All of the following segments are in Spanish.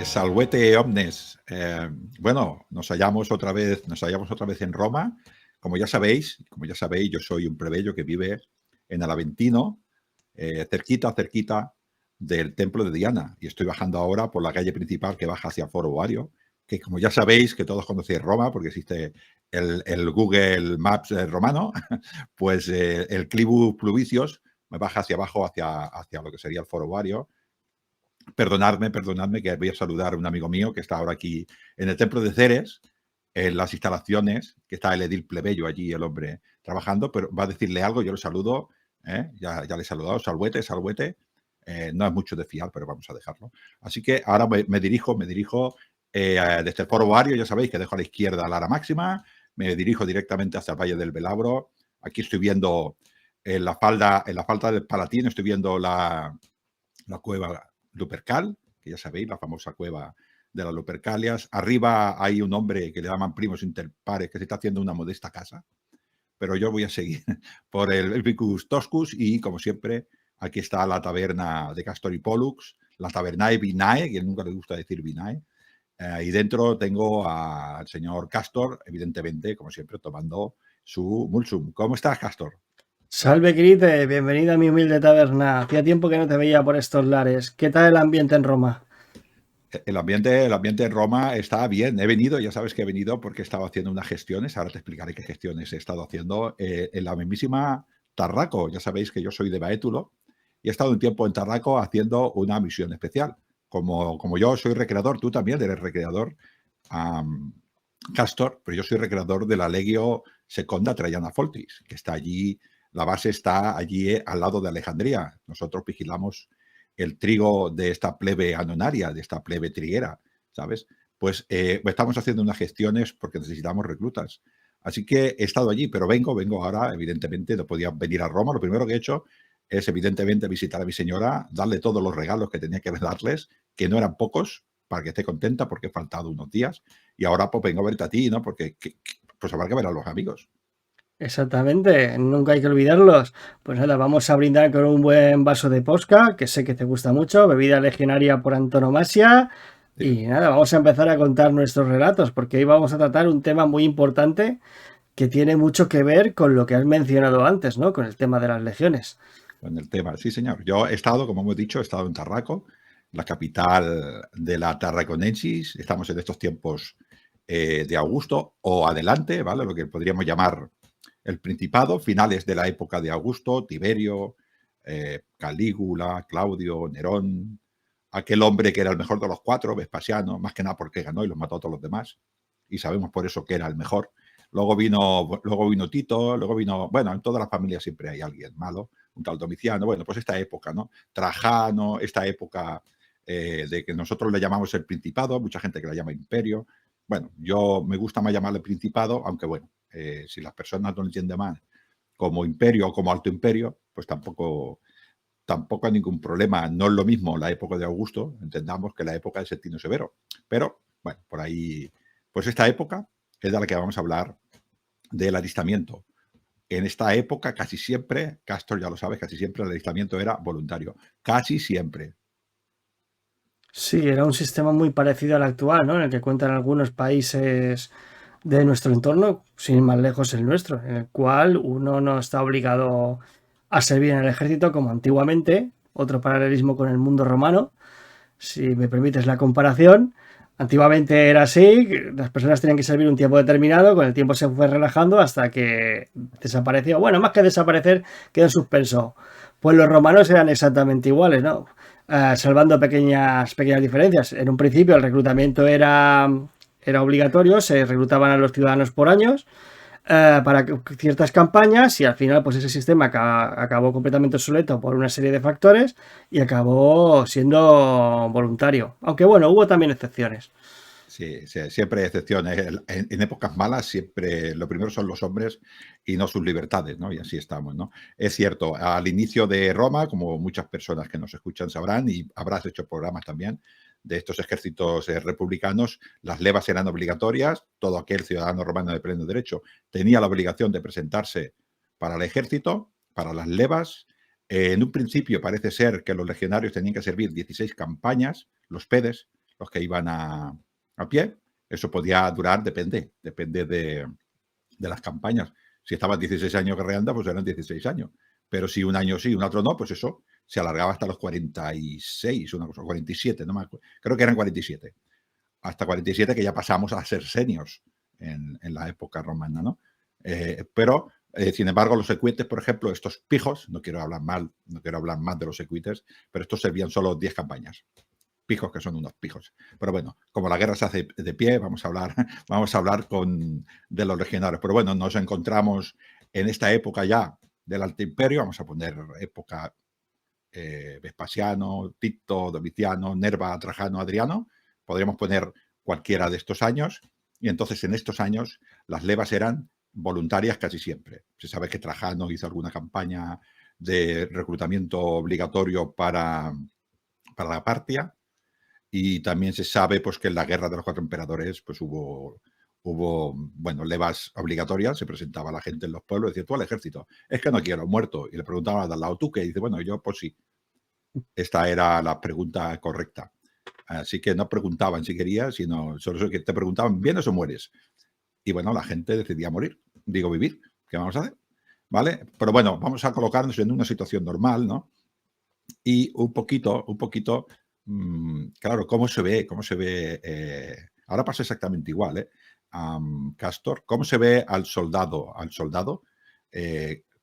Salvete omnes. Bueno, nos hallamos otra vez en Roma. Como ya sabéis, yo soy un plebeyo que vive en el Aventino, cerquita del templo de Diana. Y estoy bajando ahora por la calle principal que baja hacia Foro Boario, que como ya sabéis, que todos conocéis Roma, porque existe el Google Maps romano, pues el Clivus Pluvicius me baja hacia abajo, hacia lo que sería el Foro Boario. Perdonadme, que voy a saludar a un amigo mío que está ahora aquí en el templo de Ceres, en las instalaciones, que está el edil plebeyo allí, el hombre trabajando, pero va a decirle algo, yo lo saludo, ya le he saludado, salvete, no es mucho de fiar, pero vamos a dejarlo. Así que ahora me dirijo desde el Foro Boario, ya sabéis que dejo a la izquierda la Ara Máxima, me dirijo directamente hacia el Valle del Velabro. Aquí estoy viendo en la falda del Palatino, estoy viendo la cueva Lupercal, que ya sabéis, la famosa cueva de las Lupercalias. Arriba hay un hombre que le llaman primos inter pares, que se está haciendo una modesta casa, pero yo voy a seguir por el Vicus Toscus y, como siempre, aquí está la taberna de Castor y Pollux, la tabernae Vinae, que nunca le gusta decir Vinae, y dentro tengo al señor Castor, evidentemente, como siempre, tomando su mulsum. ¿Cómo estás, Castor? Salve, Crite, bienvenido a mi humilde taberna. Hacía tiempo que no te veía por estos lares. ¿Qué tal el ambiente en Roma? El ambiente en Roma está bien. He venido, ya sabes que he venido porque he estado haciendo unas gestiones. Ahora te explicaré qué gestiones he estado haciendo en la mismísima Tarraco. Ya sabéis que yo soy de Baétulo y he estado un tiempo en Tarraco haciendo una misión especial. Como yo soy recreador, tú también eres recreador, Castor, pero yo soy recreador de la Legio Seconda Traiana Foltis, que está allí, la base está allí al lado de Alejandría. Nosotros vigilamos el trigo de esta plebe anonaria, de esta plebe triguera, ¿sabes? Pues estamos haciendo unas gestiones porque necesitamos reclutas. Así que he estado allí, pero vengo ahora, evidentemente, no podía venir a Roma. Lo primero que he hecho es, evidentemente, visitar a mi señora, darle todos los regalos que tenía que darles, que no eran pocos, para que esté contenta, porque he faltado unos días. Y ahora pues vengo a verte a ti, ¿no? Porque pues habrá que ver a los amigos. Exactamente, nunca hay que olvidarlos. Pues nada, vamos a brindar con un buen vaso de posca, que sé que te gusta mucho, bebida legionaria por antonomasia. Sí. Y nada, vamos a empezar a contar nuestros relatos, porque hoy vamos a tratar un tema muy importante que tiene mucho que ver con lo que has mencionado antes, ¿no? Con el tema de las legiones. Con el tema, sí, señor. Yo he estado, como hemos dicho, he estado en Tarraco, la capital de la Tarraconensis. Estamos en estos tiempos de Augusto o adelante, ¿vale? Lo que podríamos llamar el Principado, finales de la época de Augusto, Tiberio, Calígula, Claudio, Nerón, aquel hombre que era el mejor de los cuatro, Vespasiano, más que nada porque ganó y los mató a todos los demás, y sabemos por eso que era el mejor. Luego vino Tito, bueno, en todas las familias siempre hay alguien malo, un tal Domiciano, bueno, pues esta época, ¿no? Trajano, esta época de que nosotros le llamamos el Principado, mucha gente que la llama Imperio. Bueno, yo me gusta más llamarle Principado, aunque bueno, si las personas no lo entienden más como Imperio o como Alto Imperio, pues tampoco hay ningún problema. No es lo mismo la época de Augusto, entendamos, que la época de Septimio Severo. Pero, bueno, por ahí, pues esta época es de la que vamos a hablar, del alistamiento. En esta época, casi siempre, Castor ya lo sabes, casi siempre el alistamiento era voluntario. Casi siempre. Sí, era un sistema muy parecido al actual, ¿no? En el que cuentan algunos países de nuestro entorno, sin ir más lejos el nuestro, en el cual uno no está obligado a servir en el ejército como antiguamente, otro paralelismo con el mundo romano, si me permites la comparación. Antiguamente era así, las personas tenían que servir un tiempo determinado, con el tiempo se fue relajando hasta que desapareció. Bueno, más que desaparecer, quedó en suspenso. Pues los romanos eran exactamente iguales, ¿no? Salvando pequeñas diferencias. En un principio el reclutamiento era obligatorio, se reclutaban a los ciudadanos por años para ciertas campañas y al final pues ese sistema acabó completamente obsoleto por una serie de factores y acabó siendo voluntario. Aunque bueno, hubo también excepciones. Sí, siempre hay excepciones. En épocas malas siempre lo primero son los hombres y no sus libertades, ¿no? Y así estamos, ¿no? Es cierto, al inicio de Roma, como muchas personas que nos escuchan sabrán, y habrás hecho programas también de estos ejércitos republicanos, las levas eran obligatorias. Todo aquel ciudadano romano de pleno derecho tenía la obligación de presentarse para el ejército, para las levas. En un principio parece ser que los legionarios tenían que servir 16 campañas, los pedes, los que iban a pie. Eso podía durar, depende de las campañas. Si estabas 16 años guerreando, pues eran 16 años. Pero si un año sí, un otro no, pues eso se alargaba hasta los 46, una cosa, 47, no me acuerdo. Creo que eran 47. Hasta 47 que ya pasamos a ser seniors en la época romana, ¿no? Pero, sin embargo, los equites, por ejemplo, estos pijos, no quiero hablar más de los equites, pero estos servían solo 10 campañas. Pijos que son unos pijos. Pero bueno, como la guerra se hace de pie, vamos a hablar de los legionarios. Pero bueno, nos encontramos en esta época ya del Alto Imperio, vamos a poner época Vespasiano, Tito, Domiciano, Nerva, Trajano, Adriano. Podríamos poner cualquiera de estos años. Y entonces en estos años las levas eran voluntarias casi siempre. Se sabe que Trajano hizo alguna campaña de reclutamiento obligatorio para la Partia. Y también se sabe pues, que en la guerra de los 4 emperadores pues, hubo levas obligatorias. Se presentaba la gente en los pueblos y decía, tú al ejército, es que no quiero, muerto. Y le preguntaban al lado, ¿tú qué? Y dice, bueno, yo pues sí. Esta era la pregunta correcta. Así que no preguntaban si querías, sino solo que te preguntaban, ¿vienes o mueres? Y bueno, la gente decidía morir, vivir. ¿Qué vamos a hacer? ¿Vale? Pero bueno, vamos a colocarnos en una situación normal, ¿no? Y un poquito, claro, ¿cómo se ve? Ahora pasa exactamente igual, Castor, ¿cómo se ve al soldado?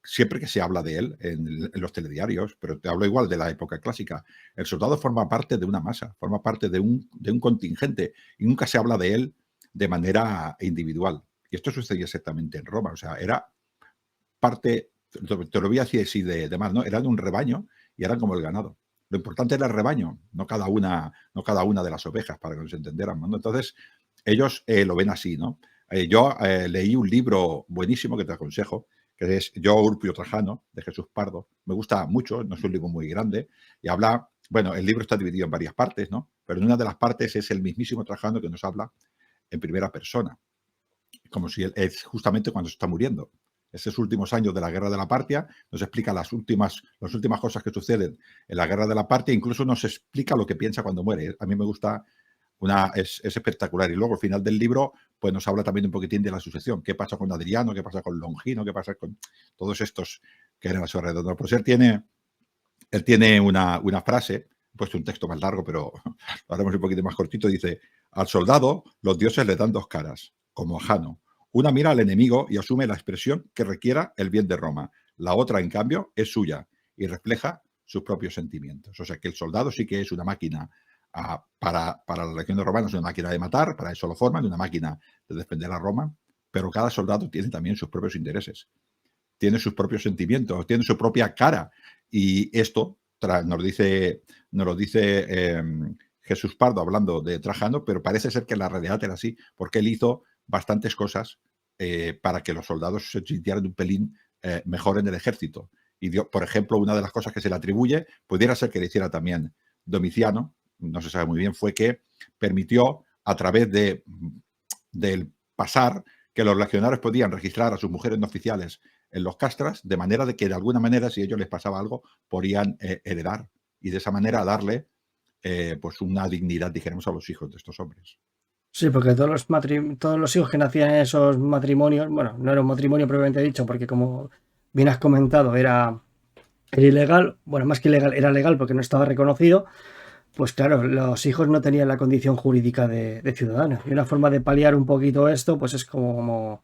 Siempre que se habla de él en los telediarios, pero te hablo igual de la época clásica, el soldado forma parte de una masa, forma parte de un contingente y nunca se habla de él de manera individual. Y esto sucedía exactamente en Roma, o sea, era parte, te lo voy a decir así de más, ¿no? Eran un rebaño y eran como el ganado. Lo importante era el rebaño, no cada una de las ovejas, para que nos entendiéramos, ¿no? Entonces, ellos lo ven así, ¿no? Yo leí un libro buenísimo que te aconsejo, que es Yo, Urpio Trajano, de Jesús Pardo. Me gusta mucho, no es un libro muy grande, y habla, bueno, el libro está dividido en varias partes, ¿no? Pero en una de las partes es el mismísimo Trajano que nos habla en primera persona, como si él es justamente cuando se está muriendo. Esos últimos años de la Guerra de la Partia nos explica las últimas cosas que suceden en la Guerra de la Partia, incluso nos explica lo que piensa cuando muere. A mí me gusta, es espectacular. Y luego al final del libro pues nos habla también un poquitín de la sucesión. ¿Qué pasa con Adriano? ¿Qué pasa con Longino? ¿Qué pasa con todos estos que eran a su alrededor? Pues él tiene una frase, he puesto un texto más largo, pero lo haremos un poquito más cortito. Dice, al soldado los dioses le dan 2 caras, como a Jano. Una mira al enemigo y asume la expresión que requiera el bien de Roma. La otra, en cambio, es suya y refleja sus propios sentimientos. O sea que el soldado sí que es una máquina para la legión de Roma, es una máquina de matar, para eso lo forman, una máquina de defender a Roma, pero cada soldado tiene también sus propios intereses, tiene sus propios sentimientos, tiene su propia cara. Y esto nos lo dice Jesús Pardo hablando de Trajano, pero parece ser que la realidad era así, porque él hizo bastantes cosas para que los soldados se sintieran un pelín mejor en el ejército. Y dio, por ejemplo, una de las cosas que se le atribuye, pudiera ser que le hiciera también Domiciano, no se sabe muy bien, fue que permitió a través del pasar que los legionarios podían registrar a sus mujeres no oficiales en los castras, de manera de que de alguna manera, si a ellos les pasaba algo, podían heredar y de esa manera darle pues una dignidad, dijéramos, a los hijos de estos hombres. Sí, porque todos los hijos que nacían en esos matrimonios, bueno, no era un matrimonio propiamente dicho, porque como bien has comentado, era ilegal, bueno, más que ilegal, era legal porque no estaba reconocido, pues claro, los hijos no tenían la condición jurídica de ciudadanos. Y una forma de paliar un poquito esto, pues es como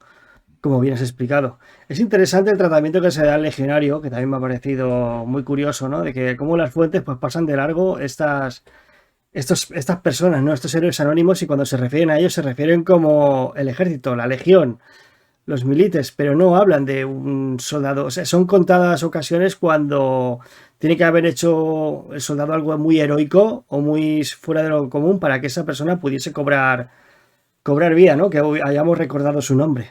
bien has explicado. Es interesante el tratamiento que se da al legionario, que también me ha parecido muy curioso, ¿no? De que como las fuentes pues pasan de largo estas personas, ¿no? Estos héroes anónimos, y cuando se refieren a ellos se refieren como el ejército, la legión, los milites, pero no hablan de un soldado. O sea, son contadas ocasiones cuando tiene que haber hecho el soldado algo muy heroico o muy fuera de lo común para que esa persona pudiese cobrar vida, ¿no? Que hoy hayamos recordado su nombre.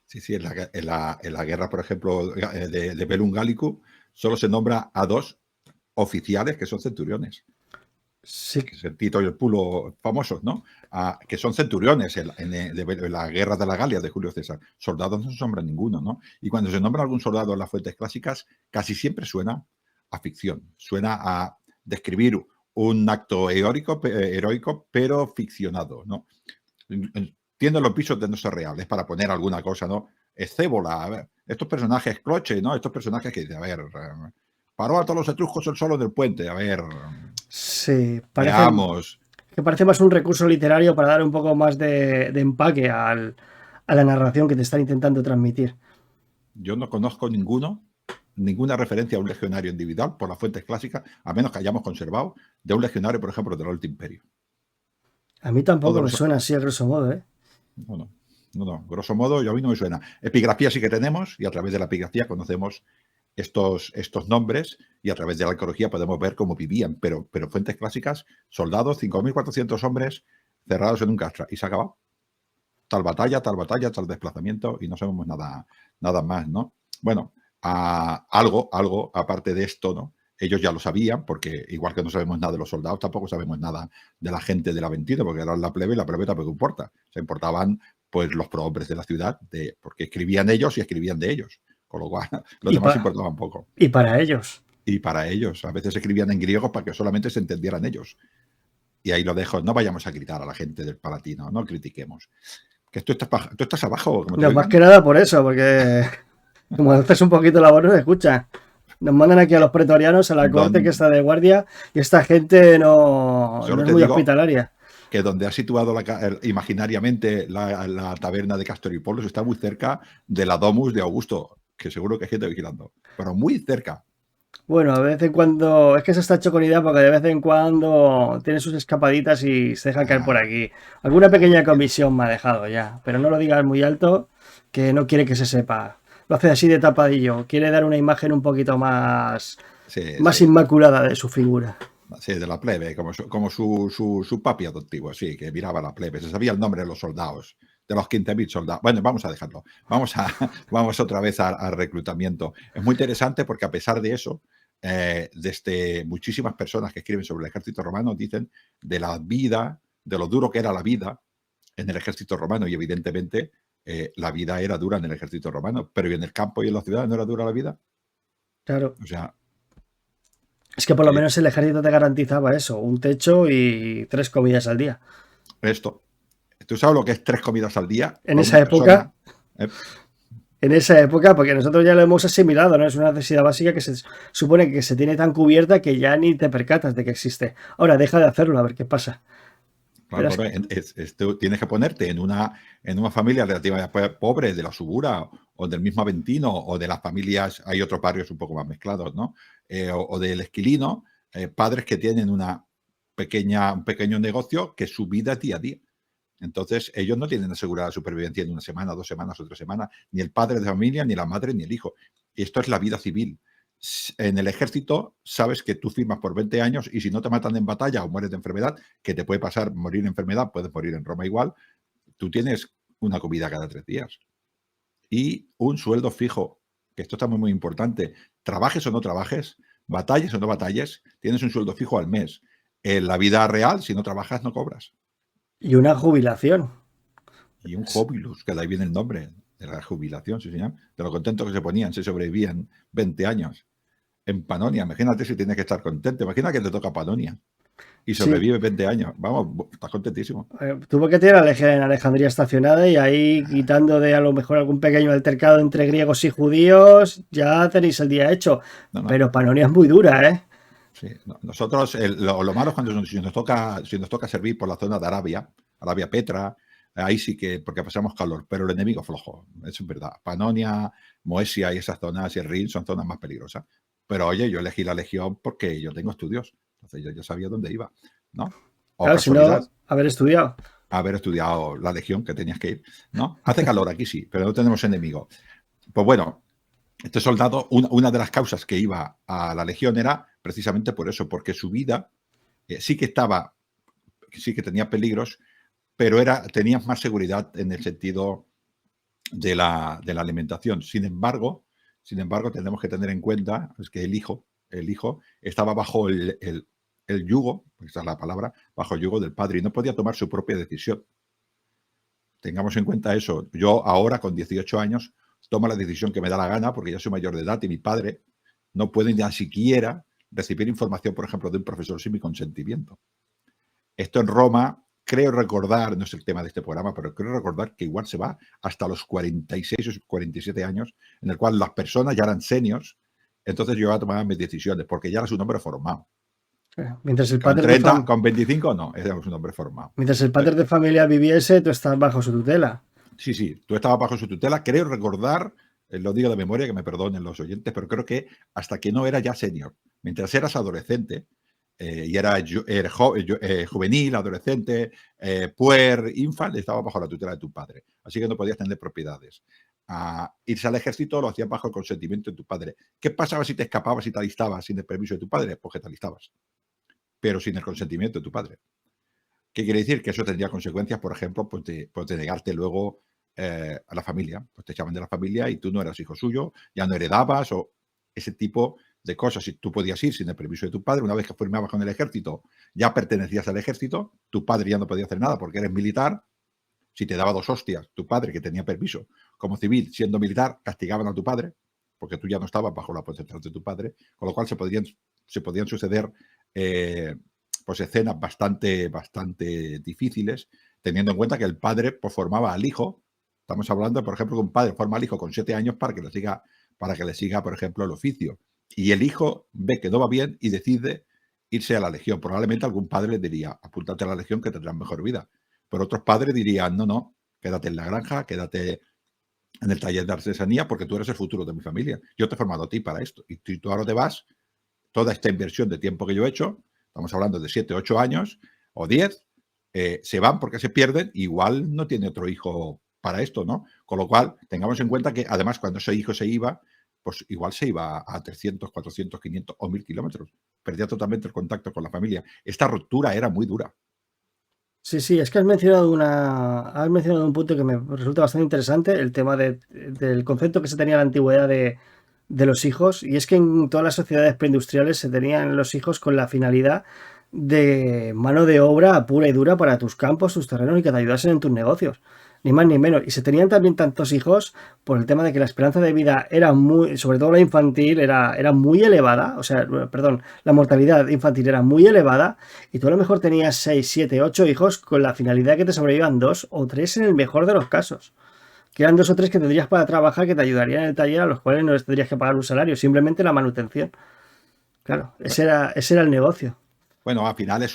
Sí, en la guerra, por ejemplo, de Bellum Gallicum, solo se nombra a 2 oficiales que son centuriones. Sí. Que es el Tito y el Pulo famosos, ¿no? Que son centuriones en la guerra de la Galia de Julio César. Soldados no se nombra ninguno, ¿no? Y cuando se nombra algún soldado en las fuentes clásicas, casi siempre suena a ficción, suena a describir un acto heroico, pero ficcionado, ¿no? Tienen los pisos de no ser reales para poner alguna cosa, ¿no? Escébola, a ver, estos personajes cloche, ¿no? Estos personajes que, a ver, paró a todos los etruscos el solo del puente, a ver, Sí, veamos. que parece más un recurso literario para dar un poco más de empaque a la narración que te están intentando transmitir. Yo no conozco ninguna referencia a un legionario individual por las fuentes clásicas, a menos que hayamos conservado, de un legionario, por ejemplo, del Alto Imperio. A mí tampoco Todos me los, suena así a grosso modo, ¿eh? no, grosso modo, yo a mí no me suena. Epigrafía sí que tenemos, y a través de la epigrafía conocemos estos nombres, y a través de la arqueología podemos ver cómo vivían, pero fuentes clásicas, soldados, 5.400 hombres cerrados en un castra, y se ha acabado. Tal batalla, tal desplazamiento, y no sabemos nada más, ¿no? Bueno, algo aparte de esto, ¿no? Ellos ya lo sabían, porque igual que no sabemos nada de los soldados, tampoco sabemos nada de la gente del Aventino, porque eran la plebe, y la plebe tampoco importa. Se importaban, pues, los prohombres de la ciudad, porque escribían ellos y escribían de ellos. Con lo cual, los Y, demás importaban poco. y para ellos. Y para ellos, a veces escribían en griego para que solamente se entendieran ellos. Y ahí lo dejo, no vayamos a gritar a la gente del Palatino, no critiquemos. Que tú estás abajo. Como No, más que nada por eso, porque como haces un poquito la voz, no se escucha. Nos mandan aquí a los pretorianos, a la corte que está de guardia, y esta gente no es muy hospitalaria. Que donde ha situado imaginariamente la taberna de Castor y Polos está muy cerca de la Domus de Augusto, que seguro que hay gente vigilando, pero muy cerca. Bueno, de vez en cuando, es que se está hecho con idea porque de vez en cuando tiene sus escapaditas y se deja caer por aquí. Alguna pequeña comisión me ha dejado ya, pero no lo digas muy alto, que no quiere que se sepa. Lo hace así de tapadillo, quiere dar una imagen un poquito más, más inmaculada de su figura. Sí, de la plebe, como su papi adoptivo, sí, que miraba a la plebe, se sabía el nombre de los soldados, de los 15.000 soldados. Bueno, vamos a dejarlo. Vamos otra vez al reclutamiento. Es muy interesante porque a pesar de eso, desde muchísimas personas que escriben sobre el ejército romano dicen de la vida, de lo duro que era la vida en el ejército romano, y evidentemente la vida era dura en el ejército romano, pero en el campo y en la ciudad no era dura la vida. Claro. O sea, es que por lo menos el ejército te garantizaba eso, un techo y 3 comidas al día. Esto. ¿Tú sabes lo que es 3 comidas al día? En esa época, en esa época, porque nosotros ya lo hemos asimilado, ¿no? Es una necesidad básica que se supone que se tiene tan cubierta que ya ni te percatas de que existe. Ahora, deja de hacerlo, a ver qué pasa. Claro, tú tienes que ponerte en una familia relativamente pobre de la Subura o del mismo Aventino o de las familias, hay otros barrios un poco más mezclados, ¿no? O del Esquilino, padres que tienen un pequeño negocio que su vida es día a día. Entonces, ellos no tienen asegurada supervivencia en 1 semana, 2 semanas o 3 semanas, ni el padre de familia, ni la madre, ni el hijo. Y esto es la vida civil. En el ejército sabes que tú firmas por 20 años y si no te matan en batalla o mueres de enfermedad, que te puede pasar morir de enfermedad, puedes morir en Roma igual, tú tienes una comida cada 3 días. Y un sueldo fijo, que esto está muy importante. Trabajes o no trabajes, batalles o no batalles, tienes un sueldo fijo al mes. En la vida real, si no trabajas, no cobras. Y una jubilación. Y un jubilus, que de ahí viene el nombre de la jubilación, sí, señor. De lo contentos que se ponían, se sobrevivían 20 años. En Panonia, imagínate si tienes que estar contento. Imagina que te toca Panonia y sobrevive 20 años. Vamos, estás contentísimo. Tuvo que tener a la Legión en Alejandría estacionada y ahí quitando de a lo mejor algún pequeño altercado entre griegos y judíos, ya tenéis el día hecho. No. Pero Panonia es muy dura, ¿eh? Sí, nosotros, lo malo es cuando si nos toca servir por la zona de Arabia Petra, ahí sí que, porque pasamos calor, pero el enemigo flojo, eso es verdad. Panonia, Moesia y esas zonas y el Rin son zonas más peligrosas. Pero oye, yo elegí la Legión porque yo tengo estudios, entonces yo ya sabía dónde iba, ¿no? O claro, si no, haber estudiado. Haber estudiado la Legión, que tenías que ir, ¿no? Hace calor aquí sí, pero no tenemos enemigo. Pues bueno, este soldado, una de las causas que iba a la Legión era precisamente por eso, porque su vida sí que tenía peligros, pero tenías más seguridad en el sentido de la alimentación. Sin embargo, tenemos que tener en cuenta es que el hijo estaba bajo el yugo, esa es la palabra, bajo el yugo del padre y no podía tomar su propia decisión. Tengamos en cuenta eso. Yo ahora, con 18 años, tomo la decisión que me da la gana porque ya soy mayor de edad y mi padre no puede ni siquiera recibir información, por ejemplo, de un profesor sin mi consentimiento. Esto en Roma, creo recordar, no es el tema de este programa, pero creo recordar que igual se va hasta los 46 o 47 años, en el cual las personas ya eran seniors, entonces yo iba a tomar mis decisiones, porque ya era un hombre formado. Mientras el Con padre 30, con 25 no, era un hombre formado. mientras el padre de familia viviese, tú estás bajo su tutela. Sí, sí, tú estabas bajo su tutela. Creo recordar, lo digo de memoria, que me perdonen los oyentes, pero creo que hasta que no era ya senior. Mientras eras adolescente y era juvenil, adolescente, puer, infant, estaba bajo la tutela de tu padre. Así que no podías tener propiedades. Irse al ejército lo hacías bajo el consentimiento de tu padre. ¿Qué pasaba si te escapabas y te alistabas sin el permiso de tu padre? Pues que te alistabas, pero sin el consentimiento de tu padre. ¿Qué quiere decir? Que eso tendría consecuencias, por ejemplo, pues de negarte luego a la familia. Pues te echaban de la familia y tú no eras hijo suyo, ya no heredabas o ese tipo de cosas. Si tú podías ir sin el permiso de tu padre, una vez que firmabas con el ejército, ya pertenecías al ejército, tu padre ya no podía hacer nada porque eres militar. Si te daba 2 hostias, tu padre, que tenía permiso como civil, siendo militar, castigaban a tu padre, porque tú ya no estabas bajo la protección de tu padre, con lo cual se podían suceder pues escenas bastante difíciles, teniendo en cuenta que el padre pues, formaba al hijo. Estamos hablando, por ejemplo, que un padre forma al hijo con 7 años para que le siga, por ejemplo, el oficio. Y el hijo ve que no va bien y decide irse a la legión. Probablemente algún padre le diría, apúntate a la legión que tendrás mejor vida. Pero otros padres dirían, no, quédate en la granja, quédate en el taller de artesanía porque tú eres el futuro de mi familia. Yo te he formado a ti para esto. Y tú ahora te vas, toda esta inversión de tiempo que yo he hecho, estamos hablando de 7, 8 años o 10, se van porque se pierden, igual no tiene otro hijo para esto, ¿no? Con lo cual, tengamos en cuenta que además cuando ese hijo se iba, pues igual se iba a 300, 400, 500 o 1000 kilómetros. Perdía totalmente el contacto con la familia. Esta ruptura era muy dura. Sí, sí, es que has mencionado un punto que me resulta bastante interesante, el tema del concepto que se tenía en la antigüedad de los hijos, y es que en todas las sociedades preindustriales se tenían los hijos con la finalidad de mano de obra pura y dura para tus campos, tus terrenos y que te ayudasen en tus negocios, ni más ni menos. Y se tenían también tantos hijos por el tema de que la esperanza de vida era muy, sobre todo la infantil, era muy elevada, o sea, perdón, la mortalidad infantil era muy elevada y tú a lo mejor tenías 6, 7, 8 hijos con la finalidad de que te sobrevivan 2 o 3 en el mejor de los casos. Que eran 2 o 3 que tendrías para trabajar, que te ayudarían en el taller, a los cuales no les tendrías que pagar un salario, simplemente la manutención. Claro, ese era el negocio. Bueno, al final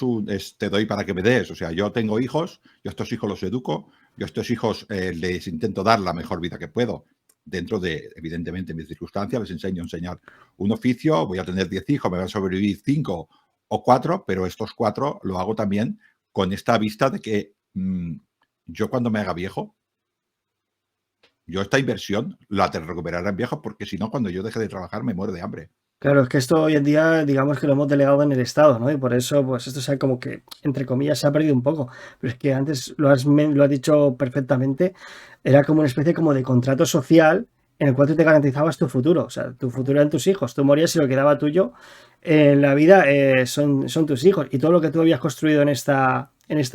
te doy para que me des. O sea, yo tengo hijos, yo a estos hijos los educo, yo a estos hijos les intento dar la mejor vida que puedo. Dentro de, evidentemente, mis circunstancias, les enseño a enseñar un oficio, voy a tener 10 hijos, me van a sobrevivir 5 o 4, pero estos 4 lo hago también con esta vista de que yo cuando me haga viejo, yo esta inversión la te recuperaré en viejo, porque si no, cuando yo deje de trabajar me muero de hambre. Claro, es que esto hoy en día, digamos que lo hemos delegado en el Estado, ¿no? Y por eso, pues esto se ha como que, entre comillas, se ha perdido un poco. Pero es que antes lo has dicho perfectamente, era como una especie como de contrato social en el cual tú te garantizabas tu futuro. O sea, tu futuro eran tus hijos. Tú morías y lo que quedaba tuyo en la vida son tus hijos. Y todo lo que tú habías construido en esta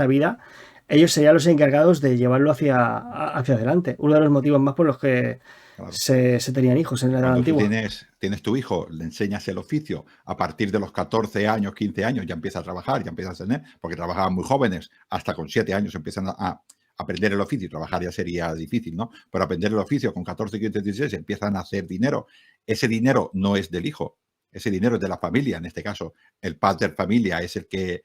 vida, ellos serían los encargados de llevarlo hacia adelante. Uno de los motivos más por los que Claro. se tenían hijos en la edad Cuando tú antigua. tienes tu hijo, le enseñas el oficio, a partir de los 14 años, 15 años ya empieza a trabajar, ya empieza a tener, porque trabajaban muy jóvenes, hasta con 7 años empiezan a aprender el oficio, y trabajar ya sería difícil, ¿no? Pero aprender el oficio con 14, 15, 16 empiezan a hacer dinero. Ese dinero no es del hijo, ese dinero es de la familia. En este caso, el pater familia es el que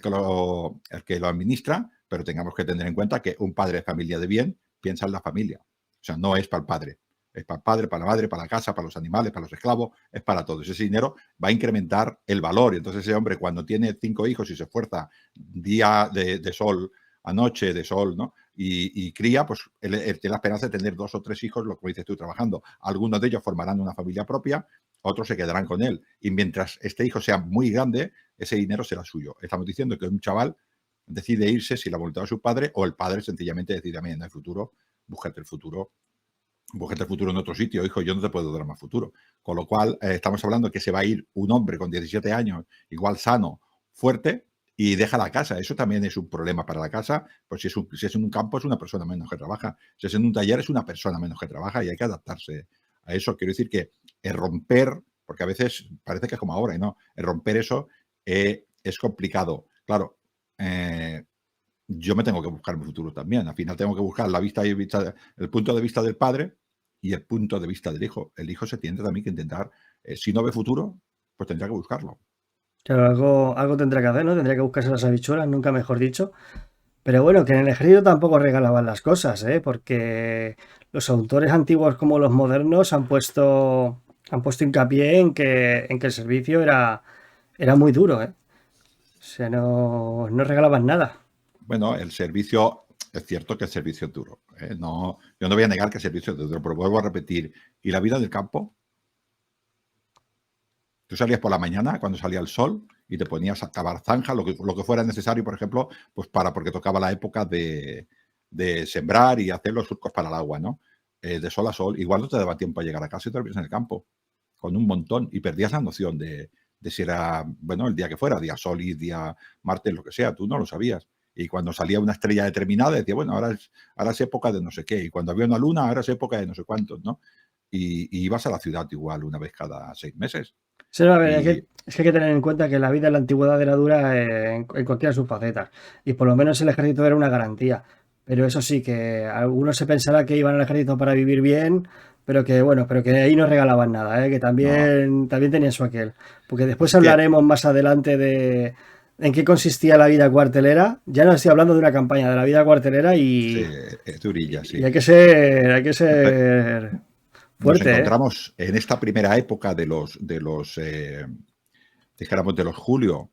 lo administra, pero tengamos que tener en cuenta que un padre de familia de bien piensa en la familia. O sea, no es para el padre. Es para el padre, para la madre, para la casa, para los animales, para los esclavos, es para todos. Ese dinero va a incrementar el valor. Y entonces ese hombre, cuando tiene 5 hijos y se esfuerza día de sol a noche, de sol, ¿no? Y cría, pues él tiene la esperanza de tener 2 o 3 hijos, lo que dices tú, trabajando. Algunos de ellos formarán una familia propia, otros se quedarán con él. Y mientras este hijo sea muy grande, ese dinero será suyo. Estamos diciendo que un chaval decide irse si la voluntad de su padre, o el padre sencillamente decide, a mí en el futuro, búscate el futuro en otro sitio, hijo, yo no te puedo dar más futuro. Con lo cual, estamos hablando que se va a ir un hombre con 17 años, igual sano, fuerte, y deja la casa. Eso también es un problema para la casa, pues si es en un campo es una persona menos que trabaja, si es en un taller es una persona menos que trabaja y hay que adaptarse a eso. Quiero decir que romper porque a veces parece que es como ahora, y no, el romper eso es complicado. Claro, yo me tengo que buscar mi futuro también. Al final tengo que buscar el punto de vista del padre y el punto de vista del hijo. El hijo se tiene también que intentar, si no ve futuro, pues tendrá que buscarlo. Claro, algo tendrá que hacer, ¿no? Tendría que buscarse las habichuelas, nunca mejor dicho. Pero bueno, que en el ejército tampoco regalaban las cosas, ¿eh? Porque los autores antiguos como los modernos han puesto hincapié en que el servicio era muy duro, ¿eh? O sea, no regalaban nada. Bueno, el servicio, es cierto que el servicio es duro. No, yo no voy a negar que el servicio es duro, pero vuelvo a repetir. ¿Y la vida del campo? Tú salías por la mañana cuando salía el sol y te ponías a cavar zanja, lo que fuera necesario, por ejemplo, pues porque tocaba la época de sembrar y hacer los surcos para el agua, ¿no? De sol a sol. Igual no te daba tiempo a llegar a casa y te dormías en el campo, con un montón, y perdías la noción de si era, bueno, el día que fuera, día sol y día martes, lo que sea, tú no lo sabías. Y cuando salía una estrella determinada, decía, bueno, ahora es época de no sé qué. Y cuando había una luna, ahora es época de no sé cuántos, ¿no? Y ibas a la ciudad igual una vez cada 6 meses. Sí, a ver, Y es que hay que tener en cuenta que la vida en la antigüedad era dura en cualquiera de sus facetas. Y por lo menos el ejército era una garantía. Pero eso sí, que algunos se pensará que iban al ejército para vivir bien, pero que ahí no regalaban nada, ¿eh? Que no, también tenía su aquel. Porque después es que hablaremos más adelante de en qué consistía la vida cuartelera. Ya no estoy hablando de una campaña, de la vida cuartelera sí, y, es durilla, y sí. Empe- hay que ser Nos fuerte, ¿eh? encontramos en esta primera época dijéramos, de los Julio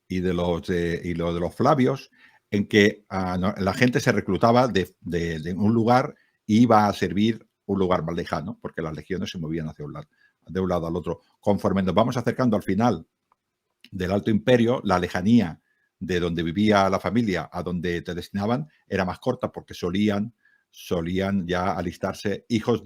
y lo de los Flavios, en que la gente se reclutaba de un lugar y iba a servir un lugar más lejano, porque las legiones se movían hacia de un lado al otro. Conforme nos vamos acercando al final del Alto Imperio, la lejanía de donde vivía la familia a donde te destinaban era más corta, porque solían ya alistarse hijos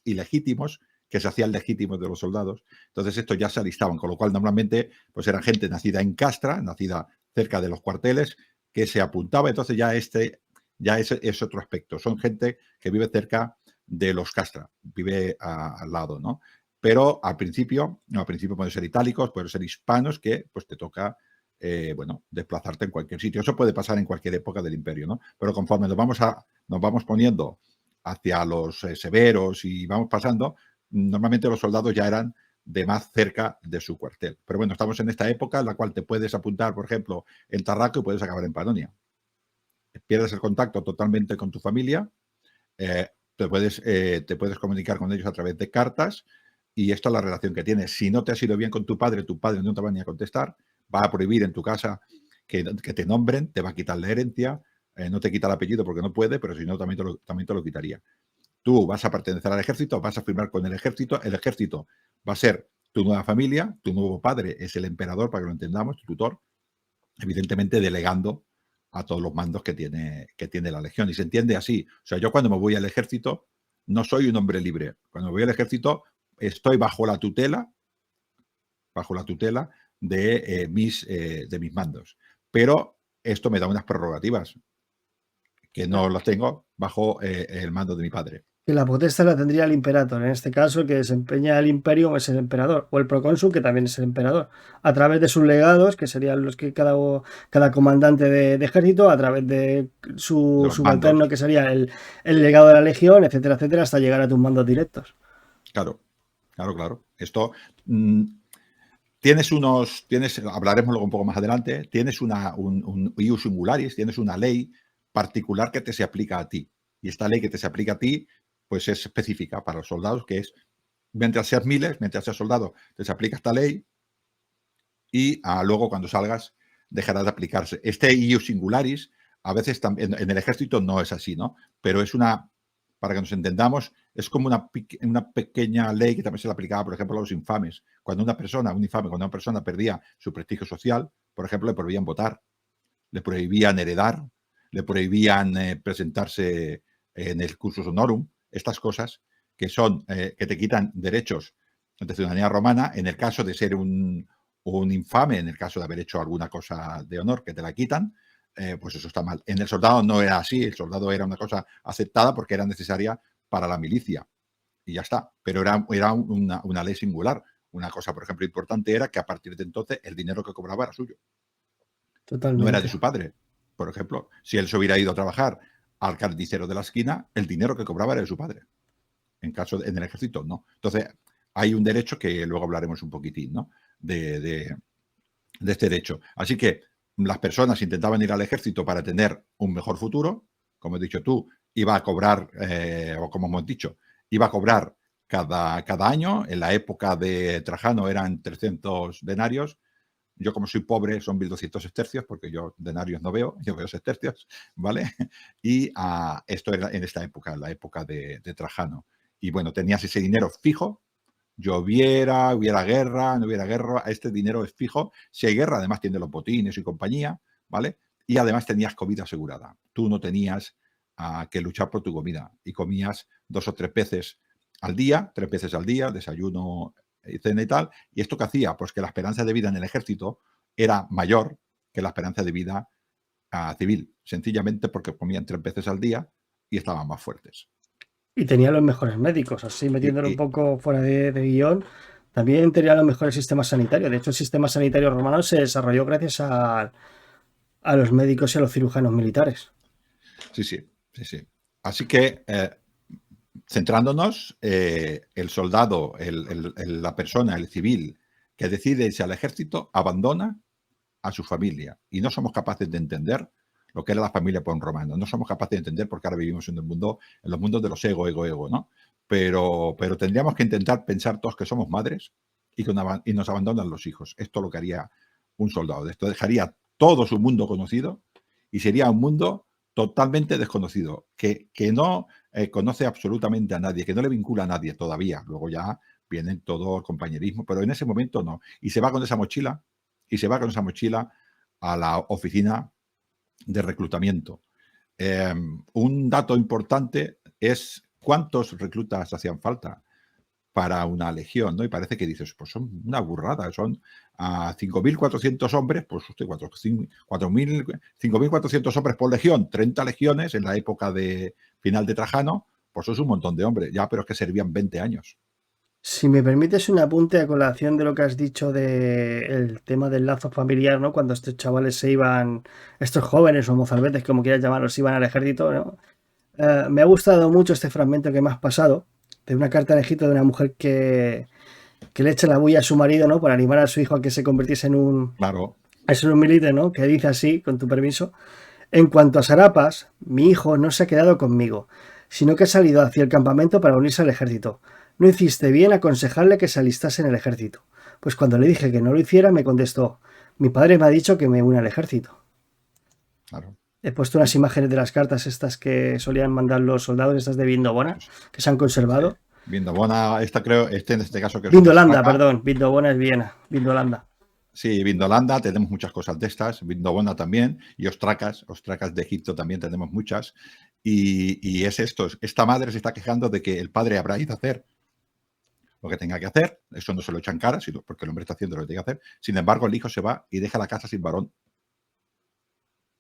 ilegítimos que se hacían legítimos de los soldados. Entonces estos ya se alistaban, con lo cual normalmente pues eran gente nacida en Castra, nacida cerca de los cuarteles, que se apuntaba. Entonces ya es otro aspecto. Son gente que vive cerca de los Castra, vive al lado, ¿no? Pero al principio pueden ser itálicos, pueden ser hispanos, que pues te toca, bueno, desplazarte en cualquier sitio. Eso puede pasar en cualquier época del imperio, ¿no? Pero conforme nos vamos poniendo hacia los severos y vamos pasando, normalmente los soldados ya eran de más cerca de su cuartel. Pero bueno, estamos en esta época en la cual te puedes apuntar, por ejemplo, en Tarraco y puedes acabar en Panonia. Pierdes el contacto totalmente con tu familia, te puedes comunicar con ellos a través de cartas, y esto es la relación que tienes. Si no te has ido bien con tu padre no te va ni a contestar, va a prohibir en tu casa que te nombren, te va a quitar la herencia, no te quita el apellido porque no puede, pero si no también te lo quitaría. Tú vas a pertenecer al ejército, vas a firmar con el ejército va a ser tu nueva familia, tu nuevo padre es el emperador, para que lo entendamos, tu tutor, evidentemente delegando a todos los mandos que tiene la legión. Y se entiende así. O sea, yo cuando me voy al ejército no soy un hombre libre. Cuando me voy al ejército estoy bajo la tutela de mis mandos. Pero esto me da unas prerrogativas que no las tengo bajo el mando de mi padre. Que la potestad la tendría el imperator, en este caso el que desempeña el imperio es el emperador, o el procónsul, que también es el emperador, a través de sus legados, que serían los que cada comandante de ejército, a través de De su los subalterno, mandos, que sería el legado de la legión, etcétera, etcétera, hasta llegar a tus mandos directos. claro, claro. Esto hablaremos luego un poco más adelante, tienes un ius singularis, tienes una ley particular que se aplica a ti. Y esta ley que se aplica a ti, pues es específica para los soldados, que es, mientras seas soldado, te aplica esta ley, y luego cuando salgas dejará de aplicarse. Este ius singularis, a veces en el ejército no es así, ¿no? Pero para que nos entendamos, es como una pequeña ley que también se le aplicaba, por ejemplo, a los infames. Cuando una persona perdía su prestigio social, por ejemplo, le prohibían votar, le prohibían heredar, le prohibían presentarse en el cursus honorum, estas cosas que que te quitan derechos de ciudadanía romana, en el caso de ser un infame, en el caso de haber hecho alguna cosa de honor, que te la quitan, pues eso está mal. En el soldado no era así, el soldado era una cosa aceptada porque era necesaria para la milicia y ya está. Pero era una ley singular. Una cosa, por ejemplo, importante era que a partir de entonces el dinero que cobraba era suyo, no era de Totalmente. su padre. Por ejemplo, si él se hubiera ido a trabajar al carnicero de la esquina, el dinero que cobraba era de su padre. En el ejército, no. Entonces, hay un derecho que luego hablaremos un poquitín, ¿no? De este derecho. Así que las personas intentaban ir al ejército para tener un mejor futuro. Como has dicho tú, iba a cobrar, o como hemos dicho, iba a cobrar cada año. En la época de Trajano eran 300 denarios. Yo, como soy pobre, son 1.200 sestercios, porque yo denarios no veo, yo veo sestercios, ¿vale? Y esto era en esta época, la época de Trajano. Y bueno, tenías ese dinero fijo, hubiera guerra, no hubiera guerra, este dinero es fijo. Si hay guerra, además tiene los botines y compañía, ¿vale? Y además tenías comida asegurada. Tú no tenías que luchar por tu comida y comías 2 o 3 veces al día, 3 veces al día, desayuno y cena y tal. ¿Y esto qué hacía? Pues que la esperanza de vida en el ejército era mayor que la esperanza de vida civil, sencillamente porque comían 3 veces al día y estaban más fuertes. Y tenía los mejores médicos, así Y, metiéndolo un y, poco fuera de guión. También tenía los mejores sistemas sanitarios. De hecho, el sistema sanitario romano se desarrolló gracias a los médicos y a los cirujanos militares. sí, sí, sí, sí. Así que centrándonos, el soldado, la persona, el civil que decide irse al ejército, abandona a su familia. Y no somos capaces de entender lo que era la familia por un romano. No somos capaces de entender porque ahora vivimos en los mundos de los ego, ¿no? Pero tendríamos que intentar pensar todos que somos madres y nos abandonan los hijos. Esto es lo que haría un soldado. Esto dejaría todo su mundo conocido y sería un mundo totalmente desconocido, que no conoce absolutamente a nadie, que no le vincula a nadie todavía. Luego ya viene todo el compañerismo, pero en ese momento no. Y se va con esa mochila, a la oficina de reclutamiento. Un dato importante es cuántos reclutas hacían falta para una legión, ¿no? Y parece que dices, pues son una burrada, son 5.400 hombres, pues 5.400 hombres por legión, 30 legiones en la época de final de Trajano, pues es un montón de hombres, ya, pero es que servían 20 años. Si me permites un apunte a colación de lo que has dicho del tema del lazo familiar, ¿no? Cuando estos chavales se iban, estos jóvenes o mozalbetes, como quieras llamarlos, iban al ejército, ¿no? Me ha gustado mucho este fragmento que me has pasado, de una carta de Egipto de una mujer que le echa la bulla a su marido, ¿no? Para animar a su hijo a que se convirtiese Claro. en un militar, ¿no? Que dice así, con tu permiso: en cuanto a Sarapas, mi hijo no se ha quedado conmigo, sino que ha salido hacia el campamento para unirse al ejército. No hiciste bien aconsejarle que se alistase en el ejército. Pues cuando le dije que no lo hiciera, me contestó: mi padre me ha dicho que me une al ejército. Claro. He puesto unas imágenes de las cartas estas que solían mandar los soldados, estas de Vindobona, que se han conservado. Sí. Vindobona, en este caso creo que es Vindolanda, Praga. perdón. Vindobona es Viena. Vindolanda. Sí, Vindolanda, tenemos muchas cosas de estas, Vindobona también, y Ostracas de Egipto también tenemos muchas. Y es esto, esta madre se está quejando de que el padre habrá ido a hacer lo que tenga que hacer, eso no se lo echan cara, sino porque el hombre está haciendo lo que tiene que hacer. Sin embargo, el hijo se va y deja la casa sin varón,